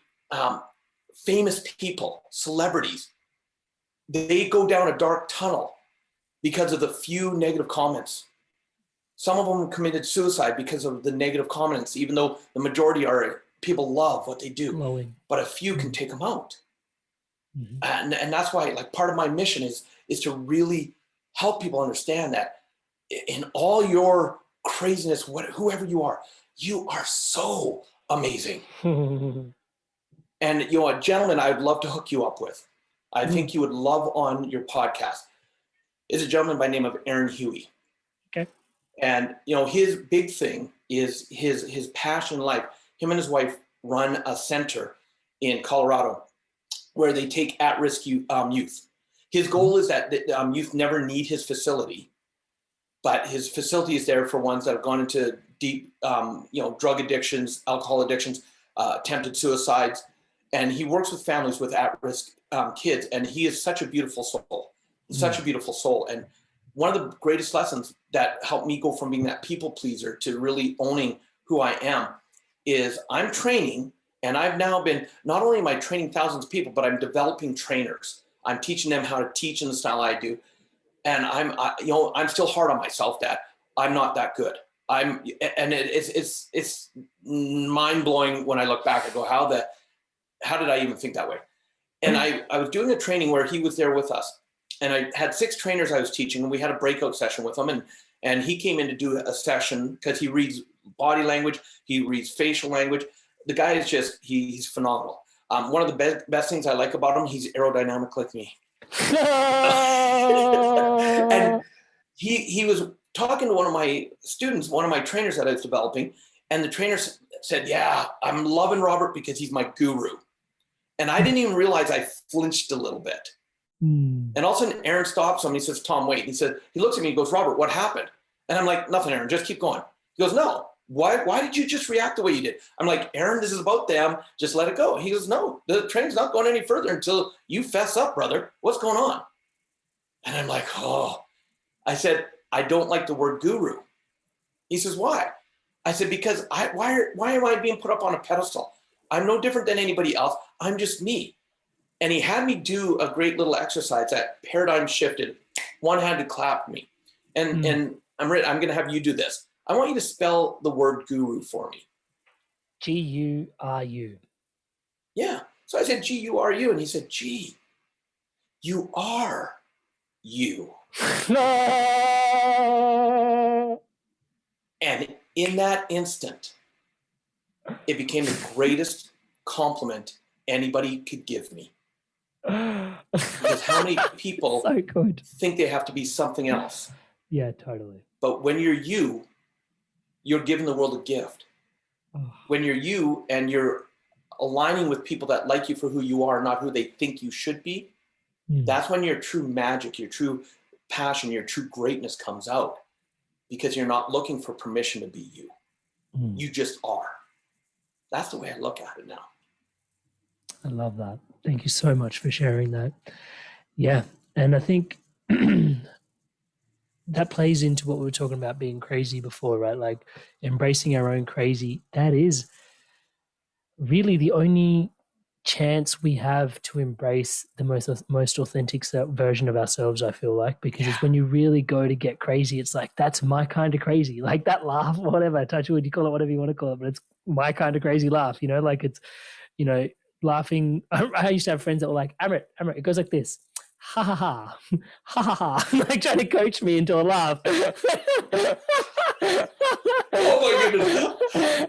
famous people, celebrities, they go down a dark tunnel because of the few negative comments. Some of them committed suicide because of the negative comments, even though the majority are people love what they do. But a few can take them out. And that's why, part of my mission is to really help people understand that in all your craziness, whoever you are so amazing. And a gentleman I'd love to hook you up with, I think you would love on your podcast, is a gentleman by the name of Aaron Huey. Okay. And his big thing is his passion in life. Him and his wife run a center in Colorado where they take at-risk youth. His goal is that youth never need his facility, but his facility is there for ones that have gone into deep, drug addictions, alcohol addictions, attempted suicides. And he works with families with at-risk kids. And he is such a beautiful soul, such a beautiful soul. And one of the greatest lessons that helped me go from being that people pleaser to really owning who I am is I'm training. And I've now been, not only am I training thousands of people, but I'm developing trainers. I'm teaching them how to teach in the style I do. And I'm still hard on myself that I'm not that good. It's mind blowing when I look back. I go, how did I even think that way? And I was doing a training where he was there with us, and I had 6 trainers I was teaching, and we had a breakout session with him. And he came in to do a session because he reads body language, he reads facial language. The guy is he's phenomenal. One of the best things I like about him, he's aerodynamic like me. And he was talking to one of my students, one of my trainers that I was developing, and the trainer said, yeah, I'm loving Robert because he's my guru. And I didn't even realize I flinched a little bit. And all of a sudden, Aaron stops him. He says, Tom, wait. He looks at me and goes, Robert, what happened? And I'm like, nothing, Aaron, just keep going. He goes, no, why did you just react the way you did? I'm like, Aaron, this is about them. Just let it go. He goes, no, the train's not going any further until you fess up, brother. What's going on? And I'm like, oh. I said, I don't like the word guru. He says, why? I said, because why am I being put up on a pedestal? I'm no different than anybody else. I'm just me. And he had me do a great little exercise that paradigm shifted. One had to clap me. And I'm going to have you do this. I want you to spell the word guru for me. G-U-R-U. Yeah. So I said, G-U-R-U. And he said, G, you are you. And in that instant, it became the greatest compliment anybody could give me. Because how many people think they have to be something else? Yeah, totally. But when you're giving the world a gift. When you're you and you're aligning with people that like you for who you are, not who they think you should be, that's when your true magic, your true passion, your true greatness comes out, because you're not looking for permission to be you. You just are. That's the way I look at it now. I love that. Thank you so much for sharing that. Yeah. And I think that plays into what we were talking about being crazy before, right? Like embracing our own crazy. That is really the only chance we have to embrace the most authentic version of ourselves, I feel like, because it's when you really go to get crazy, it's like, that's my kind of crazy, like that laugh, whatever, touch wood, you call it whatever you want to call it, but it's my kind of crazy laugh, like it's, laughing. I used to have friends that were like, Amrit, it goes like this, ha ha ha, ha ha ha, like trying to coach me into a laugh. Oh my goodness.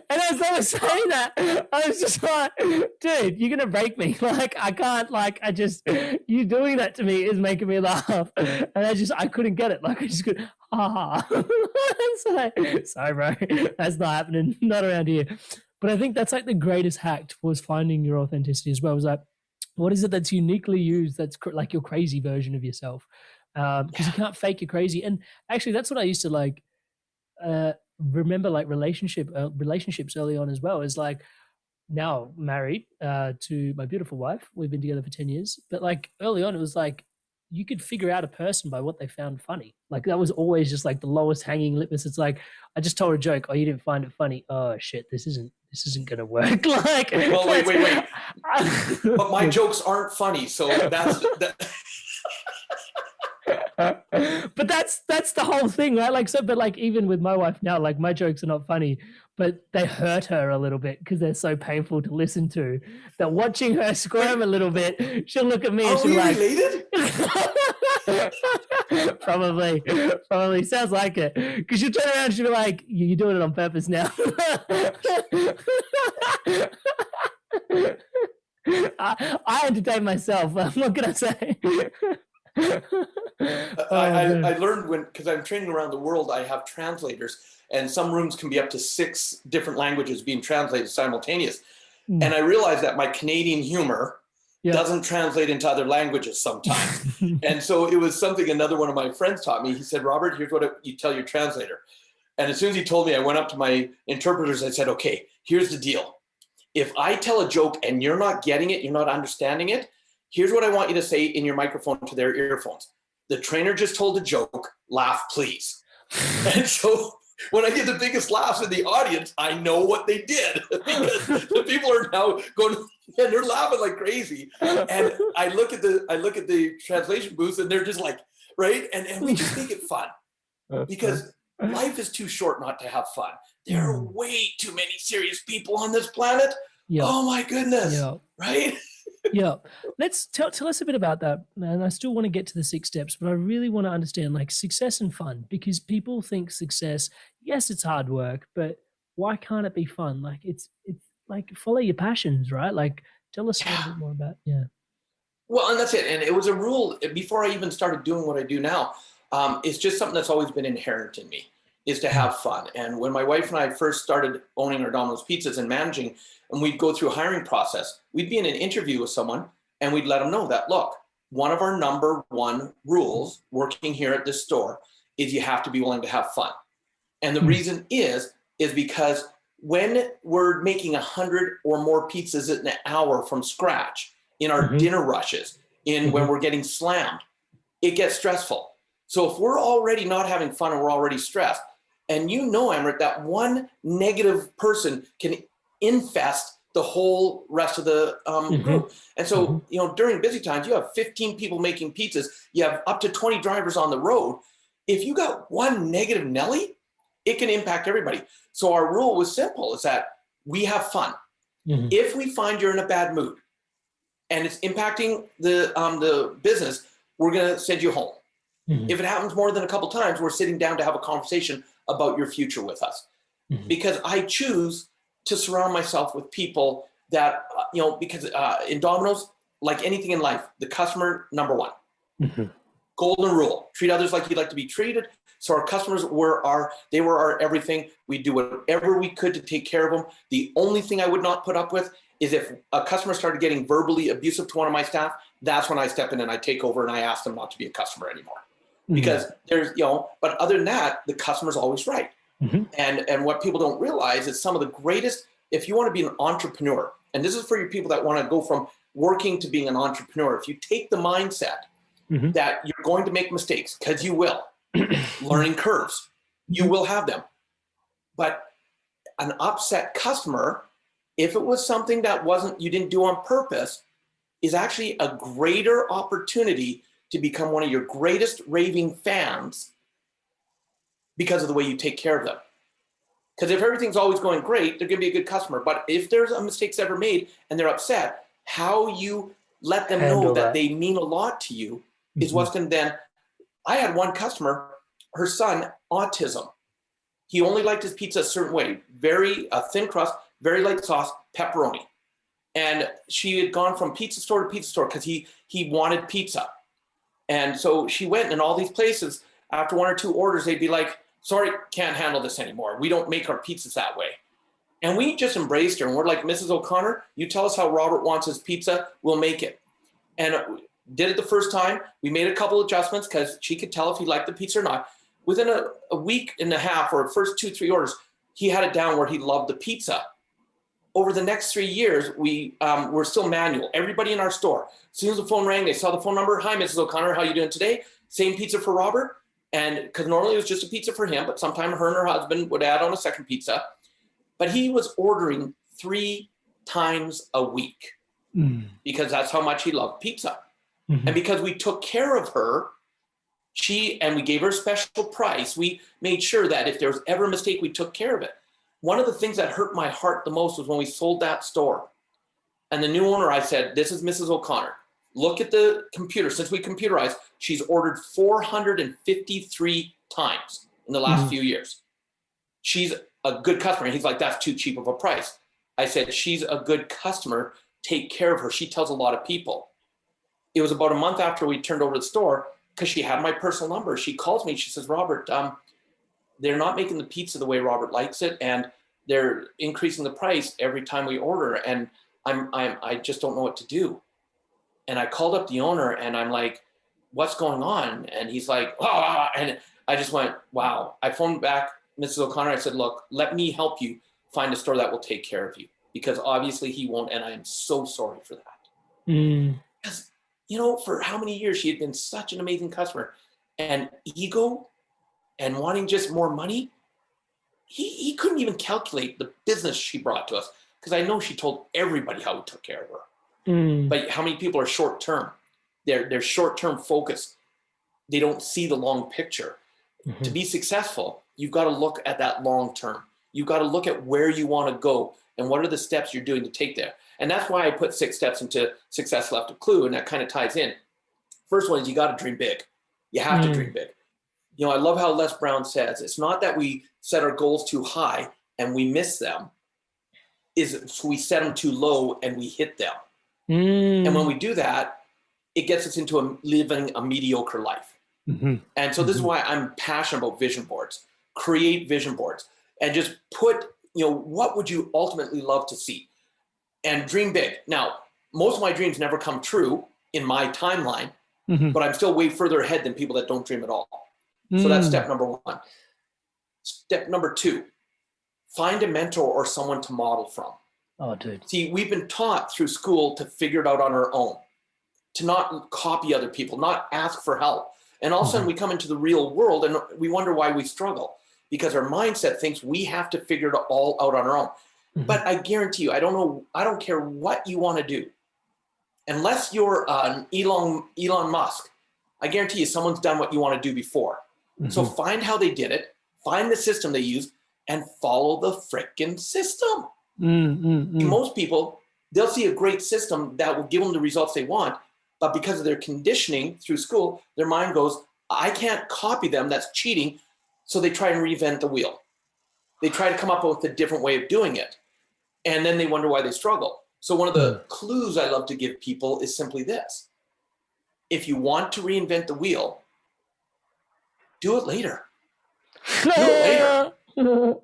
And as I was saying that, I was just like, dude, you're going to break me. Like, I can't, you doing that to me is making me laugh. And I couldn't get it. Like, I just could, ha ha. Sorry, bro. That's not happening. Not around here. But I think that's like the greatest hack towards finding your authenticity as well. Was like, what is it that's uniquely used that's like your crazy version of yourself? Because you can't fake your crazy. And actually, that's what I used to like, remember, like relationships early on as well, is like, now married to my beautiful wife, we've been together for 10 years, but like early on it was like you could figure out a person by what they found funny. Like that was always just like the lowest hanging litmus. It's like, I just told a joke, oh, you didn't find it funny, oh shit, this isn't gonna work. Like, well, wait but my jokes aren't funny, so that's that. But that's the whole thing, right? Like, so, but like even with my wife now, like my jokes are not funny, but they hurt her a little bit because they're so painful to listen to, that watching her squirm a little bit, she'll look at me and she'll be like, related? Probably sounds like it, because she'll turn around and she'll be like, you're doing it on purpose now. I entertain myself. What can I say? I learned because I'm training around the world, I have translators, and some rooms can be up to 6 different languages being translated simultaneous. And I realized that my Canadian humor doesn't translate into other languages sometimes. And so it was something another one of my friends taught me. He said, Robert, here's what you tell your translator. And as soon as he told me, I went up to my interpreters. I said, okay, here's the deal. If I tell a joke and you're not getting it, you're not understanding it, here's what I want you to say in your microphone to their earphones. The trainer just told a joke, laugh, please. And so when I get the biggest laughs in the audience, I know what they did, because the people are now going, and they're laughing like crazy. And I look at the translation booth and they're just like, right? And we just make it fun, because life is too short not to have fun. There are Mm. way too many serious people on this planet. Yeah. Oh my goodness. Yeah. Right? Yeah. Let's tell us a bit about that. And I still want to get to the 6 steps, but I really want to understand like success and fun, because people think success, yes, it's hard work, but why can't it be fun? Like it's like follow your passions, right? Like tell us a Yeah. little bit more about, yeah. Well, and that's it. And it was a rule before I even started doing what I do now. It's just something that's always been inherent in me, is to Mm. have fun. And when my wife and I first started owning our Domino's Pizzas and managing, and we'd go through a hiring process, we'd be in an interview with someone and we'd let them know that, look, one of our number one rules working here at this store is you have to be willing to have fun. And the Mm. reason is because when we're making 100 or more pizzas in an hour from scratch, in our Mhm. dinner rushes, in when Mhm. we're getting slammed, it gets stressful. So if we're already not having fun and we're already stressed, and you know, Emmerich, that one negative person can infest the whole rest of the Mhm. group. And so, Mhm. you know, during busy times, you have 15 people making pizzas, you have up to 20 drivers on the road. If you got one negative Nelly, it can impact everybody. So our rule was simple, is that we have fun. Mhm. If we find you're in a bad mood and it's impacting the business, we're going to send you home. Mhm. If it happens more than a couple times, we're sitting down to have a conversation about your future with us. Mhm. Because I choose to surround myself with people that, you know, because in Domino's, like anything in life, the customer, number one. Mhm. Golden rule: treat others like you'd like to be treated. So our customers were our everything. We do whatever we could to take care of them. The only thing I would not put up with is if a customer started getting verbally abusive to one of my staff. That's when I step in and I take over and I ask them not to be a customer anymore. Because there's, you know, but other than that, the customer's always right. Mhm. And what people don't realize is some of the greatest, if you want to be an entrepreneur, and this is for you people that want to go from working to being an entrepreneur, if you take the mindset Mhm. that you're going to make mistakes, because you will, learning curves, you Mhm. will have them. But an upset customer, if it was something that wasn't, you didn't do on purpose, is actually a greater opportunity to become one of your greatest raving fans because of the way you take care of them. Because if everything's always going great, they're going to be a good customer. But if there's a mistake's ever made and they're upset, how you let them know Handle that that. they mean a lot to you is Mhm. what's going to then. I had one customer, her son, autism. He only liked his pizza a certain way, very thin crust, very light sauce, pepperoni. And she had gone from pizza store to pizza store because he wanted pizza. And so she went in all these places. After one or two orders, they'd be like, sorry, can't handle this anymore. We don't make our pizzas that way. And we just embraced her. And we're like, Mrs. O'Connor, you tell us how Robert wants his pizza, we'll make it. And did it the first time. We made a couple adjustments because she could tell if he liked the pizza or not. Within a week and a half, or first 2-3 orders, he had it down where he loved the pizza. Over the next 3 years, we were still manual. Everybody in our store, as soon as the phone rang, they saw the phone number. Hi, Mrs. O'Connor, how you doing today? Same pizza for Robert. And because normally it was just a pizza for him, but sometimes her and her husband would add on a second pizza. But he was ordering 3 times a week Mm. because that's how much he loved pizza. Mhm. And because we took care of her, and we gave her a special price, we made sure that if there was ever a mistake, we took care of it. One of the things that hurt my heart the most was when we sold that store. And the new owner, I said, this is Mrs. O'Connor. Look at the computer. Since we computerized, she's ordered 453 times in the last Mhm. few years. She's a good customer. And he's like, that's too cheap of a price. I said, she's a good customer. Take care of her. She tells a lot of people. It was about a month after we turned over the store, because she had my personal number. She calls me. She says, Robert, they're not making the pizza the way Robert likes it, and they're increasing the price every time we order, and I just don't know what to do. And I called up the owner, and I'm like, what's going on? And he's like, ah, and I just went, wow. I phoned back Mrs. O'Connor. I said, look, let me help you find a store that will take care of you, because obviously he won't, and I am so sorry for that. Mm. Because, you know, for how many years she had been such an amazing customer, and ego and wanting just more money, he couldn't even calculate the business she brought to us, because I know she told everybody how we took care of her. Mm. But how many people are short term? They're short term focused. They don't see the long picture. To Mhm. be successful, you've got to look at that long term. You've got to look at where you want to go and what are the steps you're doing to take there. And that's why I put 6 steps into Success Left a Clue, and that kind of ties in. First one is you got to dream big. You have to dream big. I love how Les Brown says, it's not that we set our goals too high and we miss them. So we set them too low and we hit them. And when we do that, it gets us into living a mediocre life. And so this is why I'm passionate about vision boards. Create vision boards and just put, what would you ultimately love to see? And dream big. Now, most of my dreams never come true in my timeline, but I'm still way further ahead than people that don't dream at all. So that's step number 1. Step number 2, find a mentor or someone to model from. Oh, dude. See, we've been taught through school to figure it out on our own, to not copy other people, not ask for help. And all of a sudden we come into the real world and we wonder why we struggle, because our mindset thinks we have to figure it all out on our own. But I guarantee you, I don't care what you want to do. Unless you're an Elon Musk, I guarantee you someone's done what you want to do before. So find how they did it, find the system they used, and follow the frickin' system. Most people, they'll see a great system that will give them the results they want, but because of their conditioning through school, their mind goes, I can't copy them, that's cheating. So they try and reinvent the wheel. They try to come up with a different way of doing it. And then they wonder why they struggle. So one of the clues I love to give people is simply this. If you want to reinvent the wheel, do it later. Do it later.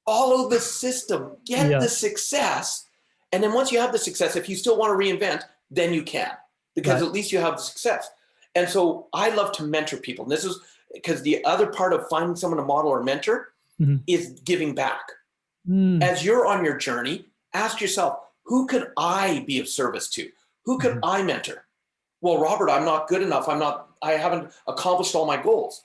Follow the system, get the success. And then once you have the success, if you still want to reinvent, then you can, because at least you have the success. And so I love to mentor people. And this is because the other part of finding someone to model or mentor is giving back. As you're on your journey, ask yourself, who could I be of service to? Who could I mentor? Well, Robert, I'm not good enough. I haven't accomplished all my goals.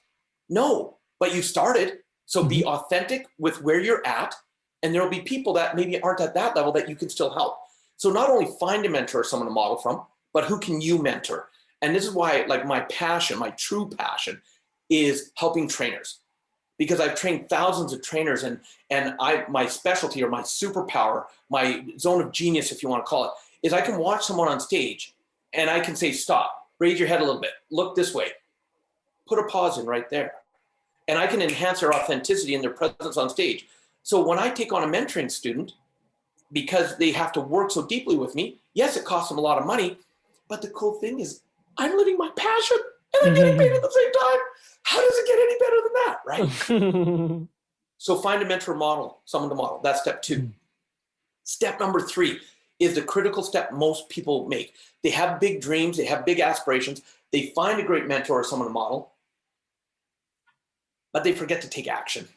No, but you started. So be authentic with where you're at, and there will be people that maybe aren't at that level that you can still help. So not only find a mentor or someone to model from, but who can you mentor? And this is why, like, my passion, my true passion is helping trainers, because I've trained thousands of trainers, and my specialty or my superpower, my zone of genius, if you want to call it, is I can watch someone on stage and I can say, stop, raise your head a little bit, look this way, put a pause in right there. And I can enhance their authenticity and their presence on stage. So when I take on a mentoring student, because they have to work so deeply with me, yes, it costs them a lot of money, but the cool thing is I'm living my passion and I'm getting paid at the same time. How does it get any better than that, right? So find a mentor model, someone to model. That's step 2. Step number 3 is the critical step most people make. They have big dreams, they have big aspirations, they find a great mentor or someone to model, but they forget to take action.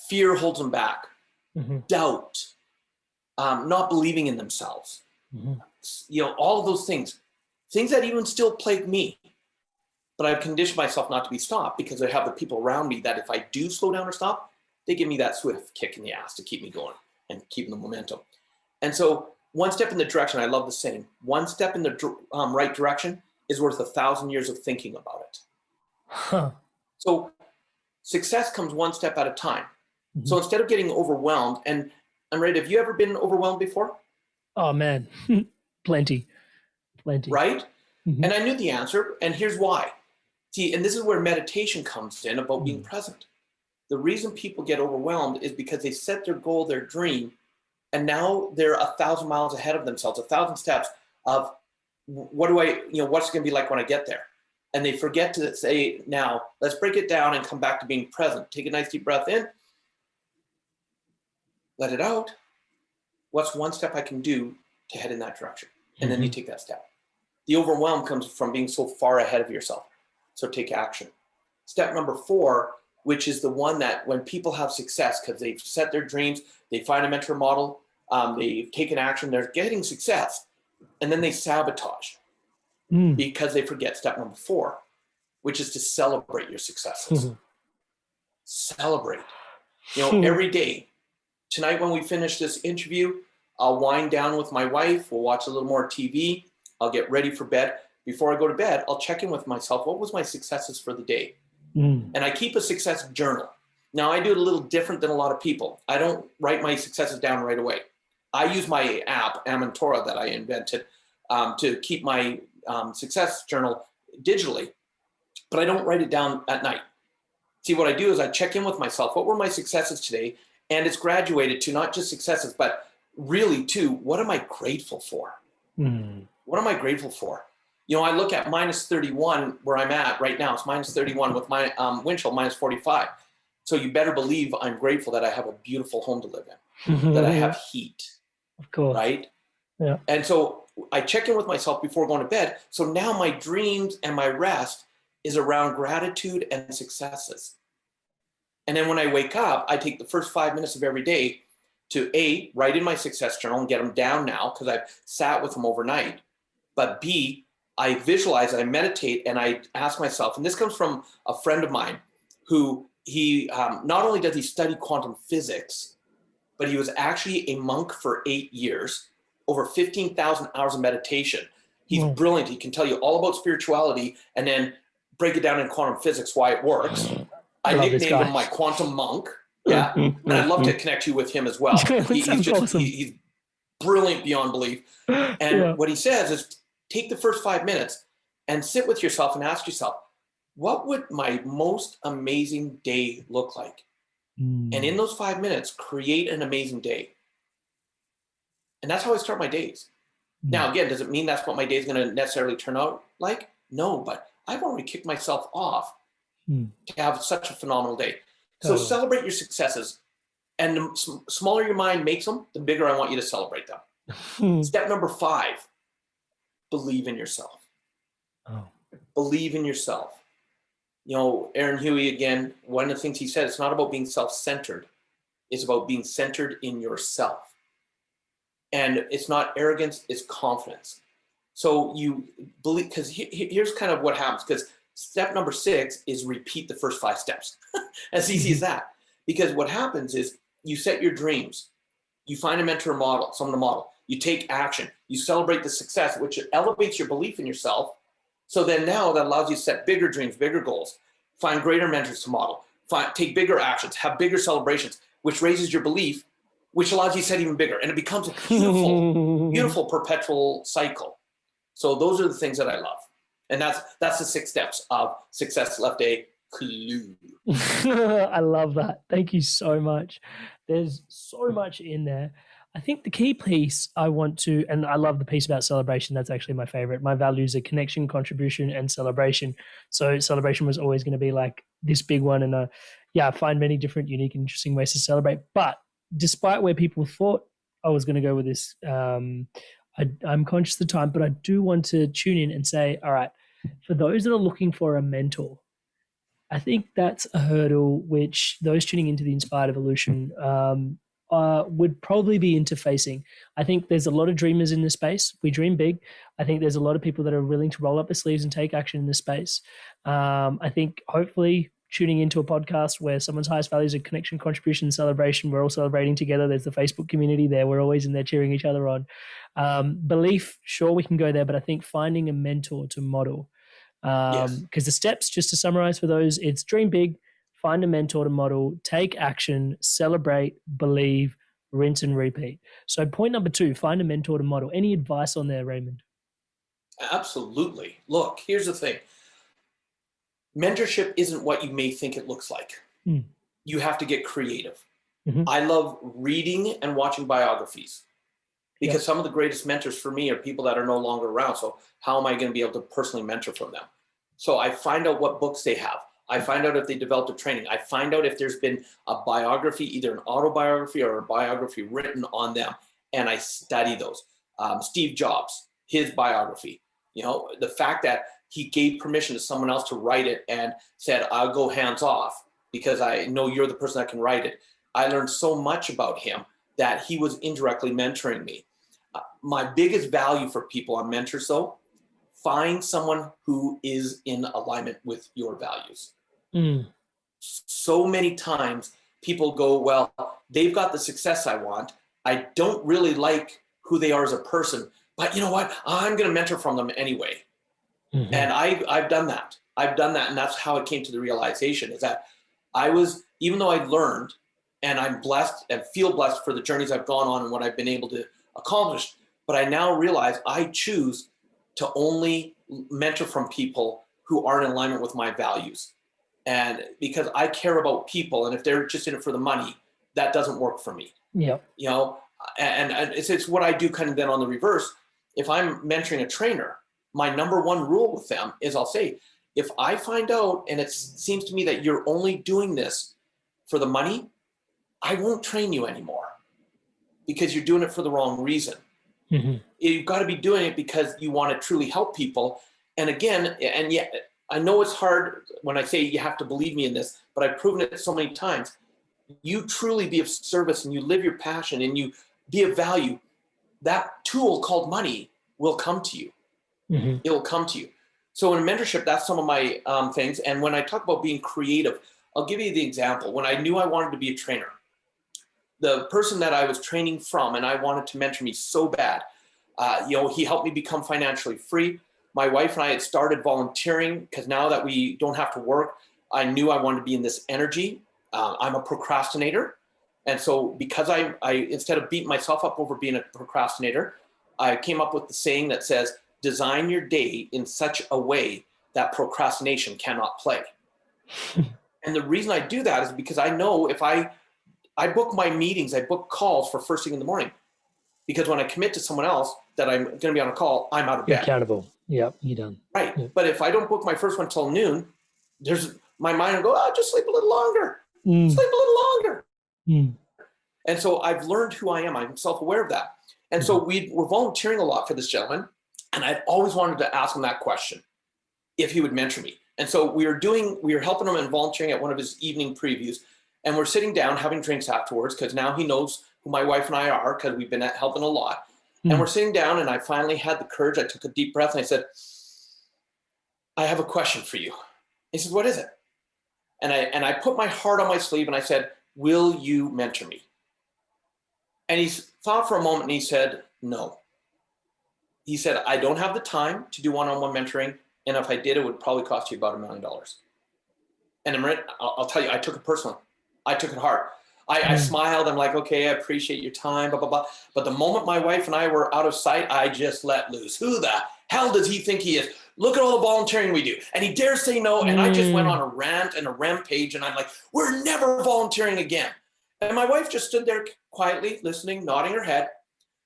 Fear holds them back. Doubt, not believing in themselves. All of those things that even still plague me. But I've conditioned myself not to be stopped, because I have the people around me that if I do slow down or stop, they give me that swift kick in the ass to keep me going and keeping the momentum. And so one step in the direction, I love the saying, one step in the right direction is worth 1,000 years of thinking about it. So success comes one step at a time. So instead of getting overwhelmed, and Ray, have you ever been overwhelmed before? Oh, man. Plenty. Right? And I knew the answer, and here's why. See, and this is where meditation comes in about being present. The reason people get overwhelmed is because they set their goal, their dream, and now they're 1,000 miles ahead of themselves, 1,000 steps of what's it going to be like when I get there? And they forget to say, now, let's break it down and come back to being present. Take a nice deep breath in. Let it out. What's one step I can do to head in that direction? And then you take that step. The overwhelm comes from being so far ahead of yourself. So take action. Step number 4, which is the one that when people have success, because they've set their dreams, they find a mentor model, they've taken action, they're getting success, and then they sabotage because they forget step number 4, which is to celebrate your successes. Celebrate. Every day. Tonight when we finish this interview, I'll wind down with my wife. We'll watch a little more TV. I'll get ready for bed. Before I go to bed, I'll check in with myself. What was my successes for the day? And I keep a success journal. Now, I do it a little different than a lot of people. I don't write my successes down right away. I use my app, Amantora, that I invented to keep my success journal digitally, but I don't write it down at night. See, what I do is I check in with myself. What were my successes today? And it's graduated to not just successes, but really to what am I grateful for? What am I grateful for? You know, I look at minus 31 where I'm at right now. It's minus 31 with my wind chill minus 45. So you better believe I'm grateful that I have a beautiful home to live in, that I have heat. Of course. Right? Yeah. And so I check in with myself before going to bed. So now my dreams and my rest is around gratitude and successes. And then when I wake up, I take the first 5 minutes of every day to A, write in my success journal and get them down now because I've sat with them overnight. But B, I visualize, I meditate, and I ask myself, and this comes from a friend of mine who not only does he study quantum physics, but he was actually a monk for 8 years, over 15,000 hours of meditation. He's brilliant. He can tell you all about spirituality and then break it down in quantum physics, why it works. I nicknamed him my quantum monk. Yeah. And I'd love to connect you with him as well. He's brilliant beyond belief. And what he says is take the first 5 minutes and sit with yourself and ask yourself, what would my most amazing day look like? And in those 5 minutes, create an amazing day. And that's how I start my days. Now, again, does it mean that's what my day is going to necessarily turn out like? No, but I've already kicked myself off to have such a phenomenal day. So celebrate your successes. And the smaller your mind makes them, the bigger I want you to celebrate them. Step number 5, believe in yourself. Believe in yourself. You know, Aaron Huey, again, one of the things he said, it's not about being self-centered. It's about being centered in yourself. And it's not arrogance, it's confidence. So you believe, because here's kind of what happens, because step number 6 is repeat the first 5 steps. As easy as that. Because what happens is you set your dreams, you find a mentor or model, someone to model, you take action, you celebrate the success, which elevates your belief in yourself. So then now that allows you to set bigger dreams, bigger goals, find greater mentors to model, take bigger actions, have bigger celebrations, which raises your belief, which allows you to set even bigger. And it becomes a beautiful, beautiful perpetual cycle. So those are the things that I love. And that's the 6 steps of Success Left A Clue. I love that. Thank you so much. There's so much in there. I think the key piece I want to, and I love the piece about celebration. That's actually my favorite. My values are connection, contribution, and celebration. So celebration was always going to be like this big one. And I find many different, unique, and interesting ways to celebrate. But despite where people thought I was going to go with this, I'm conscious of time, but I do want to tune in and say, all right, for those that are looking for a mentor, I think that's a hurdle which those tuning into the Inspired Evolution would probably be interfacing. I think there's a lot of dreamers in this space. We dream big. I think there's a lot of people that are willing to roll up their sleeves and take action in this space. I think hopefully tuning into a podcast where someone's highest values are connection, contribution, celebration, we're all celebrating together. There's the Facebook community there. We're always in there cheering each other on. Belief, sure, we can go there, but I think finding a mentor to model. Because the steps, just to summarize for those, it's dream big, find a mentor to model, take action, celebrate, believe, rinse and repeat. So point number 2, find a mentor to model. Any advice on there, Raymond? Absolutely. Look, here's the thing. Mentorship isn't what you may think it looks like. You have to get creative. I love reading and watching biographies because some of the greatest mentors for me are people that are no longer around. So how am I going to be able to personally mentor from them? So I find out what books they have. I find out if they developed a training. I find out if there's been a biography, either an autobiography or a biography written on them. And I study those. Steve Jobs, his biography, you know, the fact that he gave permission to someone else to write it and said, I'll go hands off because I know you're the person that can write it. I learned so much about him that he was indirectly mentoring me. My biggest value for people on mentors, though, find someone who is in alignment with your values. So many times people go, well, they've got the success I want. I don't really like who they are as a person, but you know what? I'm going to mentor from them anyway. And I've done that. I've done that. And that's how it came to the realization, is that even though I learned, and I'm blessed and feel blessed for the journeys I've gone on and what I've been able to accomplish, but I now realize I choose to only mentor from people who are in alignment with my values. And because I care about people, and if they're just in it for the money, that doesn't work for me. Yeah. You know, and it's what I do kind of then on the reverse. If I'm mentoring a trainer, my number one rule with them is I'll say, if I find out and it seems to me that you're only doing this for the money, I won't train you anymore, because you're doing it for the wrong reason. Mm-hmm. You've got to be doing it because you want to truly help people. And again, and yet I know it's hard when I say you have to believe me in this, but I've proven it so many times. You truly be of service and you live your passion and you be of value, that tool called money will come to you. Mm-hmm. It will come to you. So in mentorship, that's some of my things. And when I talk about being creative, I'll give you the example. When I knew I wanted to be a trainer, the person that I was training from, and I wanted to mentor me so bad, he helped me become financially free. My wife and I had started volunteering, because now that we don't have to work, I knew I wanted to be in this energy. I'm a procrastinator. And so because I instead of beating myself up over being a procrastinator, I came up with the saying that says, design your day in such a way that procrastination cannot play. And the reason I do that is because I know if I book my meetings, I book calls for first thing in the morning, because when I commit to someone else that I'm going to be on a call, I'm out of bed. Accountable. Yep, you're done. Right. Yep. But if I don't book my first one till noon, my mind will go, oh, just sleep a little longer. Sleep a little longer. And so I've learned who I am. I'm self-aware of that. And so we're volunteering a lot for this gentleman. And I've always wanted to ask him that question, if he would mentor me. And so we were helping him and volunteering at one of his evening previews. And we're sitting down having drinks afterwards, because now he knows who my wife and I are, because we've been helping a lot. And we're sitting down, and I finally had the courage. I took a deep breath and I said, I have a question for you. He said, what is it? And I put my heart on my sleeve and I said, will you mentor me? And he thought for a moment and he said, no. He said, I don't have the time to do one-on-one mentoring. And if I did, it would probably cost you about $1 million. And I'll tell you, I took it personally. I took it hard. I smiled. I'm like, okay, I appreciate your time, blah, blah, blah. But the moment my wife and I were out of sight, I just let loose. Who the hell does he think he is? Look at all the volunteering we do. And he dares say no. And I just went on a rant and a rampage. And I'm like, we're never volunteering again. And my wife just stood there quietly listening, nodding her head.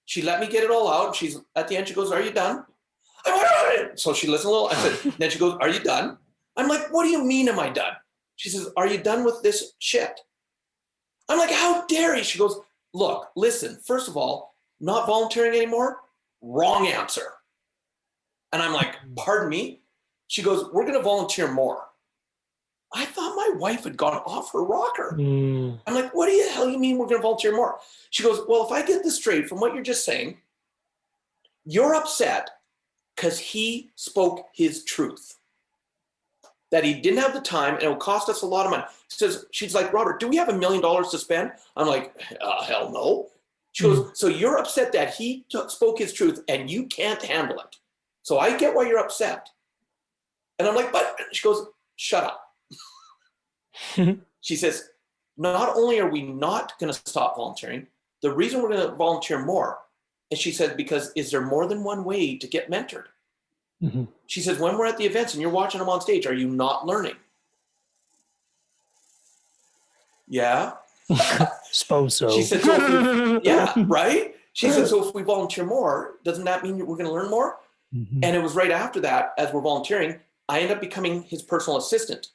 She let me get it all out. She's at the end, she goes, are you done? So she listened a little. I said, then she goes, are you done? I'm like, what do you mean, am I done? She says, are you done with this shit? I'm like, how dare you? She goes, look, listen, first of all, not volunteering anymore, wrong answer. And I'm like, pardon me? She goes, we're going to volunteer more. I thought my wife had gone off her rocker. I'm like, what the hell you mean we're going to volunteer more? She goes, well, if I get this straight from what you're just saying, you're upset because he spoke his truth, that he didn't have the time and it would cost us a lot of money. She's like, Robert, do we have $1 million to spend? I'm like, hell no. She goes, so you're upset that he spoke his truth and you can't handle it. So I get why you're upset. And I'm like, but she goes, shut up. She says, not only are we not going to stop volunteering, the reason we're going to volunteer more, and she said, because is there more than one way to get mentored? She says, when we're at the events and you're watching them on stage, are you not learning? Yeah. Suppose so. She said, so yeah, right? She said, so if we volunteer more, doesn't that mean we're going to learn more? And it was right after that, as we're volunteering, I ended up becoming his personal assistant,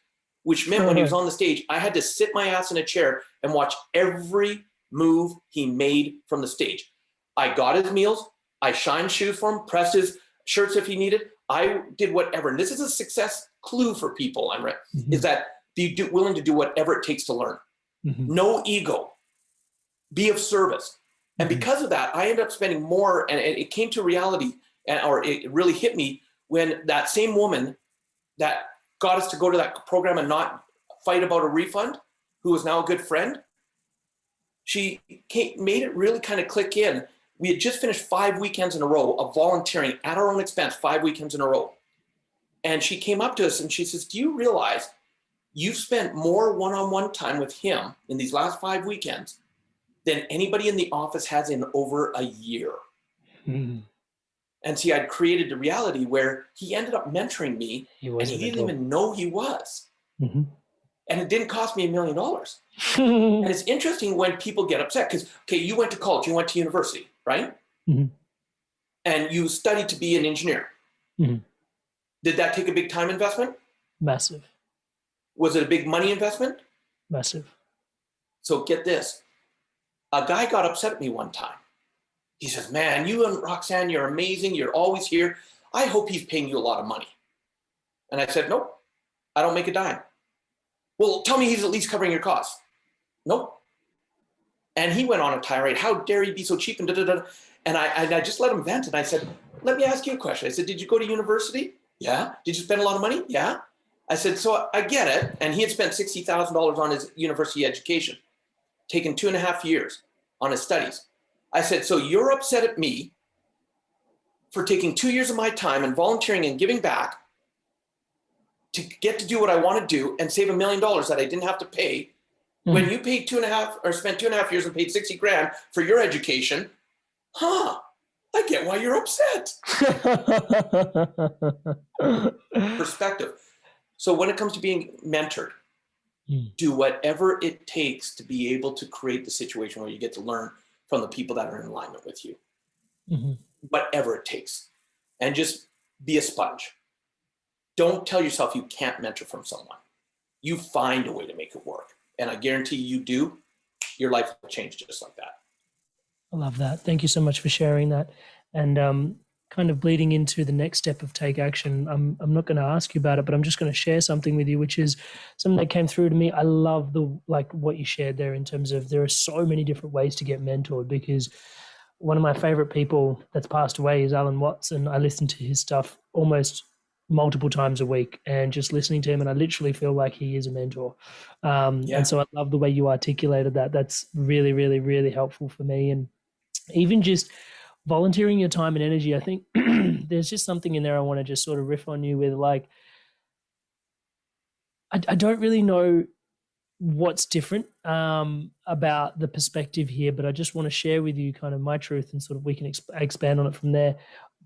which meant when he was on the stage, I had to sit my ass in a chair and watch every move he made from the stage. I got his meals. I shined shoes for him, pressed his shirts if he needed. I did whatever. And this is a success clue for people, is that be willing to do whatever it takes to learn. No ego. Be of service. And because of that, I ended up spending more, and it came to reality, or it really hit me when that same woman that got us to go to that program and not fight about a refund, who is now a good friend, she made it really kind of click in. We had just finished 5 weekends in a row of volunteering at our own expense, 5 weekends in a row. And she came up to us and she says, do you realize you've spent more one-on-one time with him in these last 5 weekends than anybody in the office has in over a year? Mm. And see, I'd created a reality where he ended up mentoring me and he didn't even know he was. Mm-hmm. And it didn't cost me $1 million. And it's interesting when people get upset because, okay, you went to college, you went to university, right? Mm-hmm. And you studied to be an engineer. Mm-hmm. Did that take a big time investment? Massive. Was it a big money investment? Massive. So get this. A guy got upset at me one time. He says, man, you and Roxanne, you're amazing. You're always here. I hope he's paying you a lot of money. And I said, nope, I don't make a dime. Well, tell me he's at least covering your costs. Nope. And he went on a tirade. How dare he be so cheap? And da-da-da. And I just let him vent. And I said, let me ask you a question. I said, did you go to university? Yeah. Did you spend a lot of money? Yeah. I said, so I get it. And he had spent $60,000 on his university education, taken 2.5 years on his studies. I said, so you're upset at me for taking 2 years of my time and volunteering and giving back to get to do what I want to do and save $1 million that I didn't have to pay. When you paid 2.5 or spent 2.5 years and paid 60 grand for your education, I get why you're upset. Perspective. So when it comes to being mentored, do whatever it takes to be able to create the situation where you get to learn from the people that are in alignment with you. Mm-hmm. Whatever it takes. And just be a sponge. Don't tell yourself you can't mentor from someone. You find a way to make it work. And I guarantee you do, your life will change just like that. I love that. Thank you so much for sharing that. And kind of bleeding into the next step of take action, I'm not going to ask you about it, but I'm just going to share something with you, which is something that came through to me. I love what you shared there in terms of there are so many different ways to get mentored, because one of my favorite people that's passed away is Alan Watts, and I listen to his stuff almost multiple times a week, and just listening to him, and I literally feel like he is a mentor. And so I love the way you articulated that. That's really, really, really helpful for me. And even just volunteering your time and energy, I think there's just something in there I want to just sort of riff on you with. Like, I don't really know what's different about the perspective here, but I just want to share with you kind of my truth, and sort of we can expand on it from there.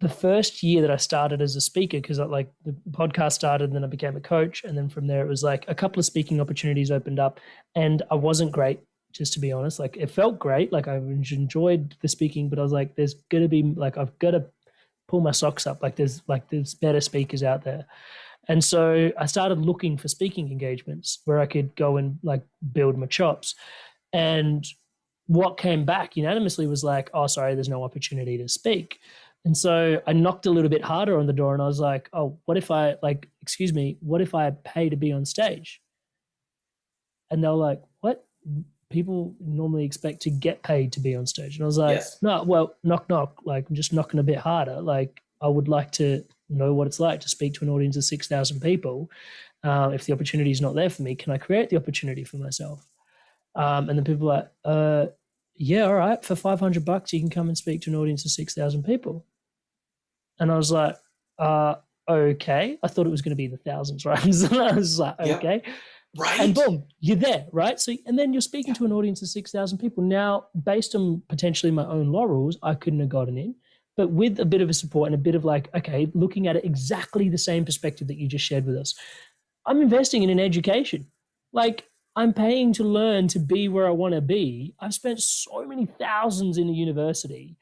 The first year that I started as a speaker, because like the podcast started, and then I became a coach, and then from there it was like a couple of speaking opportunities opened up, and I wasn't great, just to be honest. Like, it felt great, like I enjoyed the speaking, but I was like, there's gonna be like, I've got to pull my socks up. Like there's better speakers out there. And so I started looking for speaking engagements where I could go and like build my chops. And what came back unanimously was like, oh, sorry, there's no opportunity to speak. And so I knocked a little bit harder on the door, and I was like, oh, what if I pay to be on stage? And they were like, what? People normally expect to get paid to be on stage. And I was like, no, well, knock, knock. Like, I'm just knocking a bit harder. Like, I would like to know what it's like to speak to an audience of 6,000 people. If the opportunity is not there for me, can I create the opportunity for myself? And then people are like, yeah, all right, for $500 you can come and speak to an audience of 6,000 people. And I was like, okay. I thought it was going to be the thousands, right? I was like, okay. Right. And boom, you're there, right? So, and then you're speaking to an audience of 6,000 people. Now, based on potentially my own laurels, I couldn't have gotten in. But with a bit of a support and a bit of like, okay, looking at it exactly the same perspective that you just shared with us, I'm investing in an education. Like, I'm paying to learn to be where I want to be. I've spent so many thousands in a university.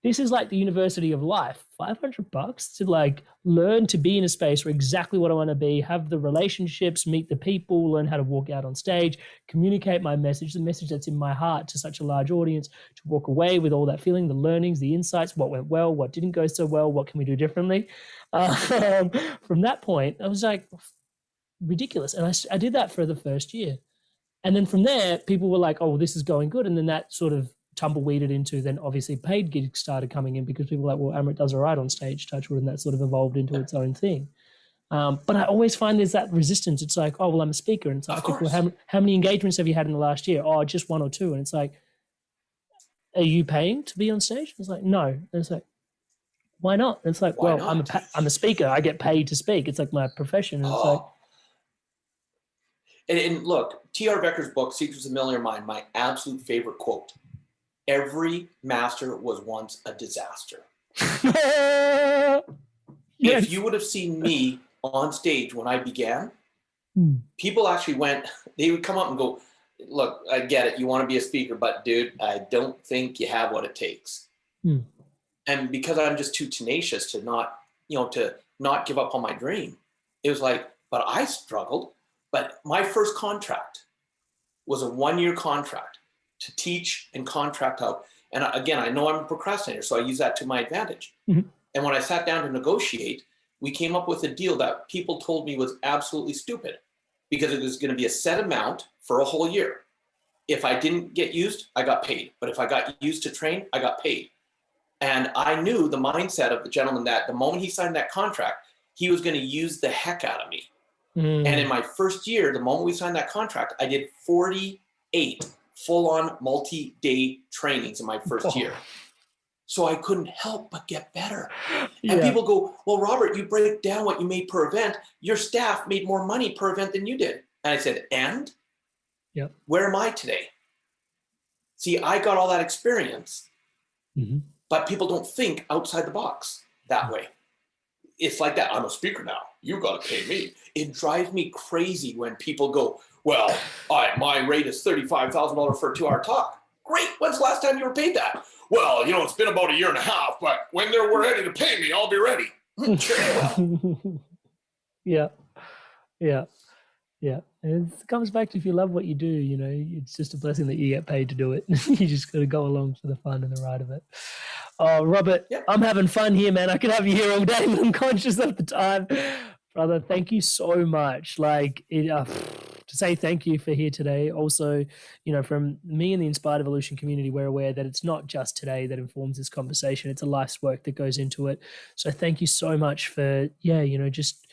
This is like the university of life. $500 to like learn to be in a space where exactly what I want to be, have the relationships, meet the people, learn how to walk out on stage, communicate my message, the message that's in my heart to such a large audience, to walk away with all that feeling, the learnings, the insights, what went well, what didn't go so well, what can we do differently? From that point, I was like, ridiculous. And I did that for the first year. And then from there, people were like, oh, this is going good. And then that sort of tumbleweeded into, then obviously paid gigs started coming in, because people were like, well, Amrit does all right on stage, touch wood, and that sort of evolved into its own thing. But I always find there's that resistance. It's like, oh, well, I'm a speaker. And it's like, okay, well, how many engagements have you had in the last year? Oh, just 1 or 2. And it's like, are you paying to be on stage? It's like, no. And it's like, Why not? It's like, Why well, not? I'm a speaker. I get paid to speak. It's like my profession. And it's like, and look, T.R. Becker's book, Secrets of the Millionaire Mind, my absolute favorite quote: every master was once a disaster. yes. If you would have seen me on stage when I began, people actually they would come up and go, look, I get it. You want to be a speaker, but dude, I don't think you have what it takes. And because I'm just too tenacious to not give up on my dream, it was like, but I struggled. But my first contract was a 1-year contract to teach and contract out. And again, I know I'm a procrastinator, so I use that to my advantage. And when I sat down to negotiate, we came up with a deal that people told me was absolutely stupid, because it was going to be a set amount for a whole year. If I didn't get used, I got paid. But if I got used to train, I got paid. And I knew the mindset of the gentleman that the moment he signed that contract, he was going to use the heck out of me. And in my first year, the moment we signed that contract, I did 48 full-on multi-day trainings in my first year. So I couldn't help but get better. And people go, well, Robert, you break down what you made per event. Your staff made more money per event than you did. And I said, and? Where am I today? See, I got all that experience, but people don't think outside the box that way. It's like that. I'm a speaker now. You got to pay me. It drives me crazy when people go, well, my rate is $35,000 for a 2-hour talk. Great. When's the last time you were paid that? Well, it's been about 1.5 years, but when they're ready to pay me, I'll be ready. Yeah. And it comes back to, if you love what you do, it's just a blessing that you get paid to do it. You just got to go along for the fun and the ride of it. Oh, Robert, I'm having fun here, man. I could have you here all day, but I'm conscious of the time. Brother, thank you so much. To say thank you for here today. Also, from me and the Inspired Evolution community, we're aware that it's not just today that informs this conversation. It's a life's work that goes into it. So thank you so much for, just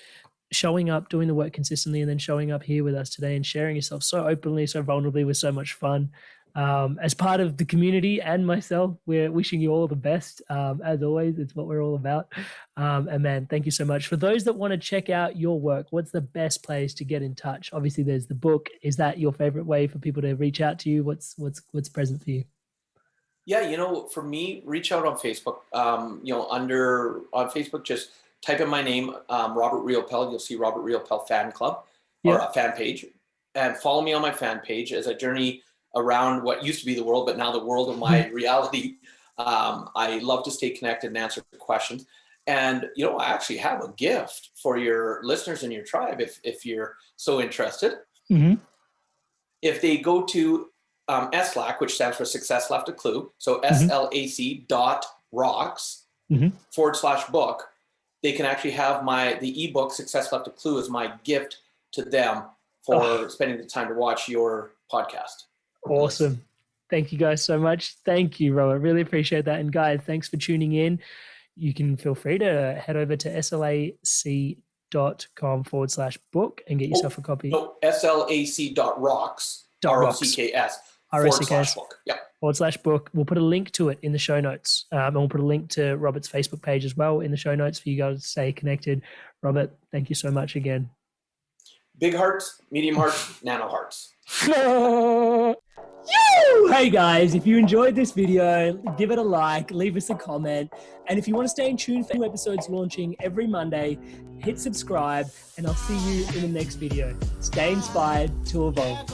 showing up, doing the work consistently, and then showing up here with us today and sharing yourself so openly, so vulnerably, with so much fun. As part of the community and myself, we're wishing you all the best. As always, it's what we're all about. And man, thank you so much. For those that want to check out your work, what's the best place to get in touch? Obviously, there's the book. Is that your favorite way for people to reach out to you? What's present for you? Yeah, for me, reach out on Facebook. On Facebook, just type in my name, Robert Riopel. You'll see Robert Riopel Fan Club or a fan page, and follow me on my fan page as I journey around what used to be the world, but now the world of my reality. I love to stay connected and answer questions. And, I actually have a gift for your listeners and your tribe if you're so interested. If they go to SLAC, which stands for Success Left a Clue, so SLAC.rocks /book, they can actually have the ebook Success Left a Clue as my gift to them for spending the time to watch your podcast. Awesome. Thank you guys so much. Thank you, Robert. Really appreciate that. And guys, thanks for tuning in. You can feel free to head over to slac.com/book and get yourself a copy. No, slac.rocks, ROCKS/book. Yeah. /book. We'll put a link to it in the show notes. And we'll put a link to Robert's Facebook page as well in the show notes for you guys to stay connected. Robert, thank you so much again. Big hearts, medium hearts, nano hearts. Hey guys, if you enjoyed this video, give it a like, leave us a comment. And if you want to stay in tune for new episodes launching every Monday, hit subscribe, and I'll see you in the next video. Stay inspired to evolve.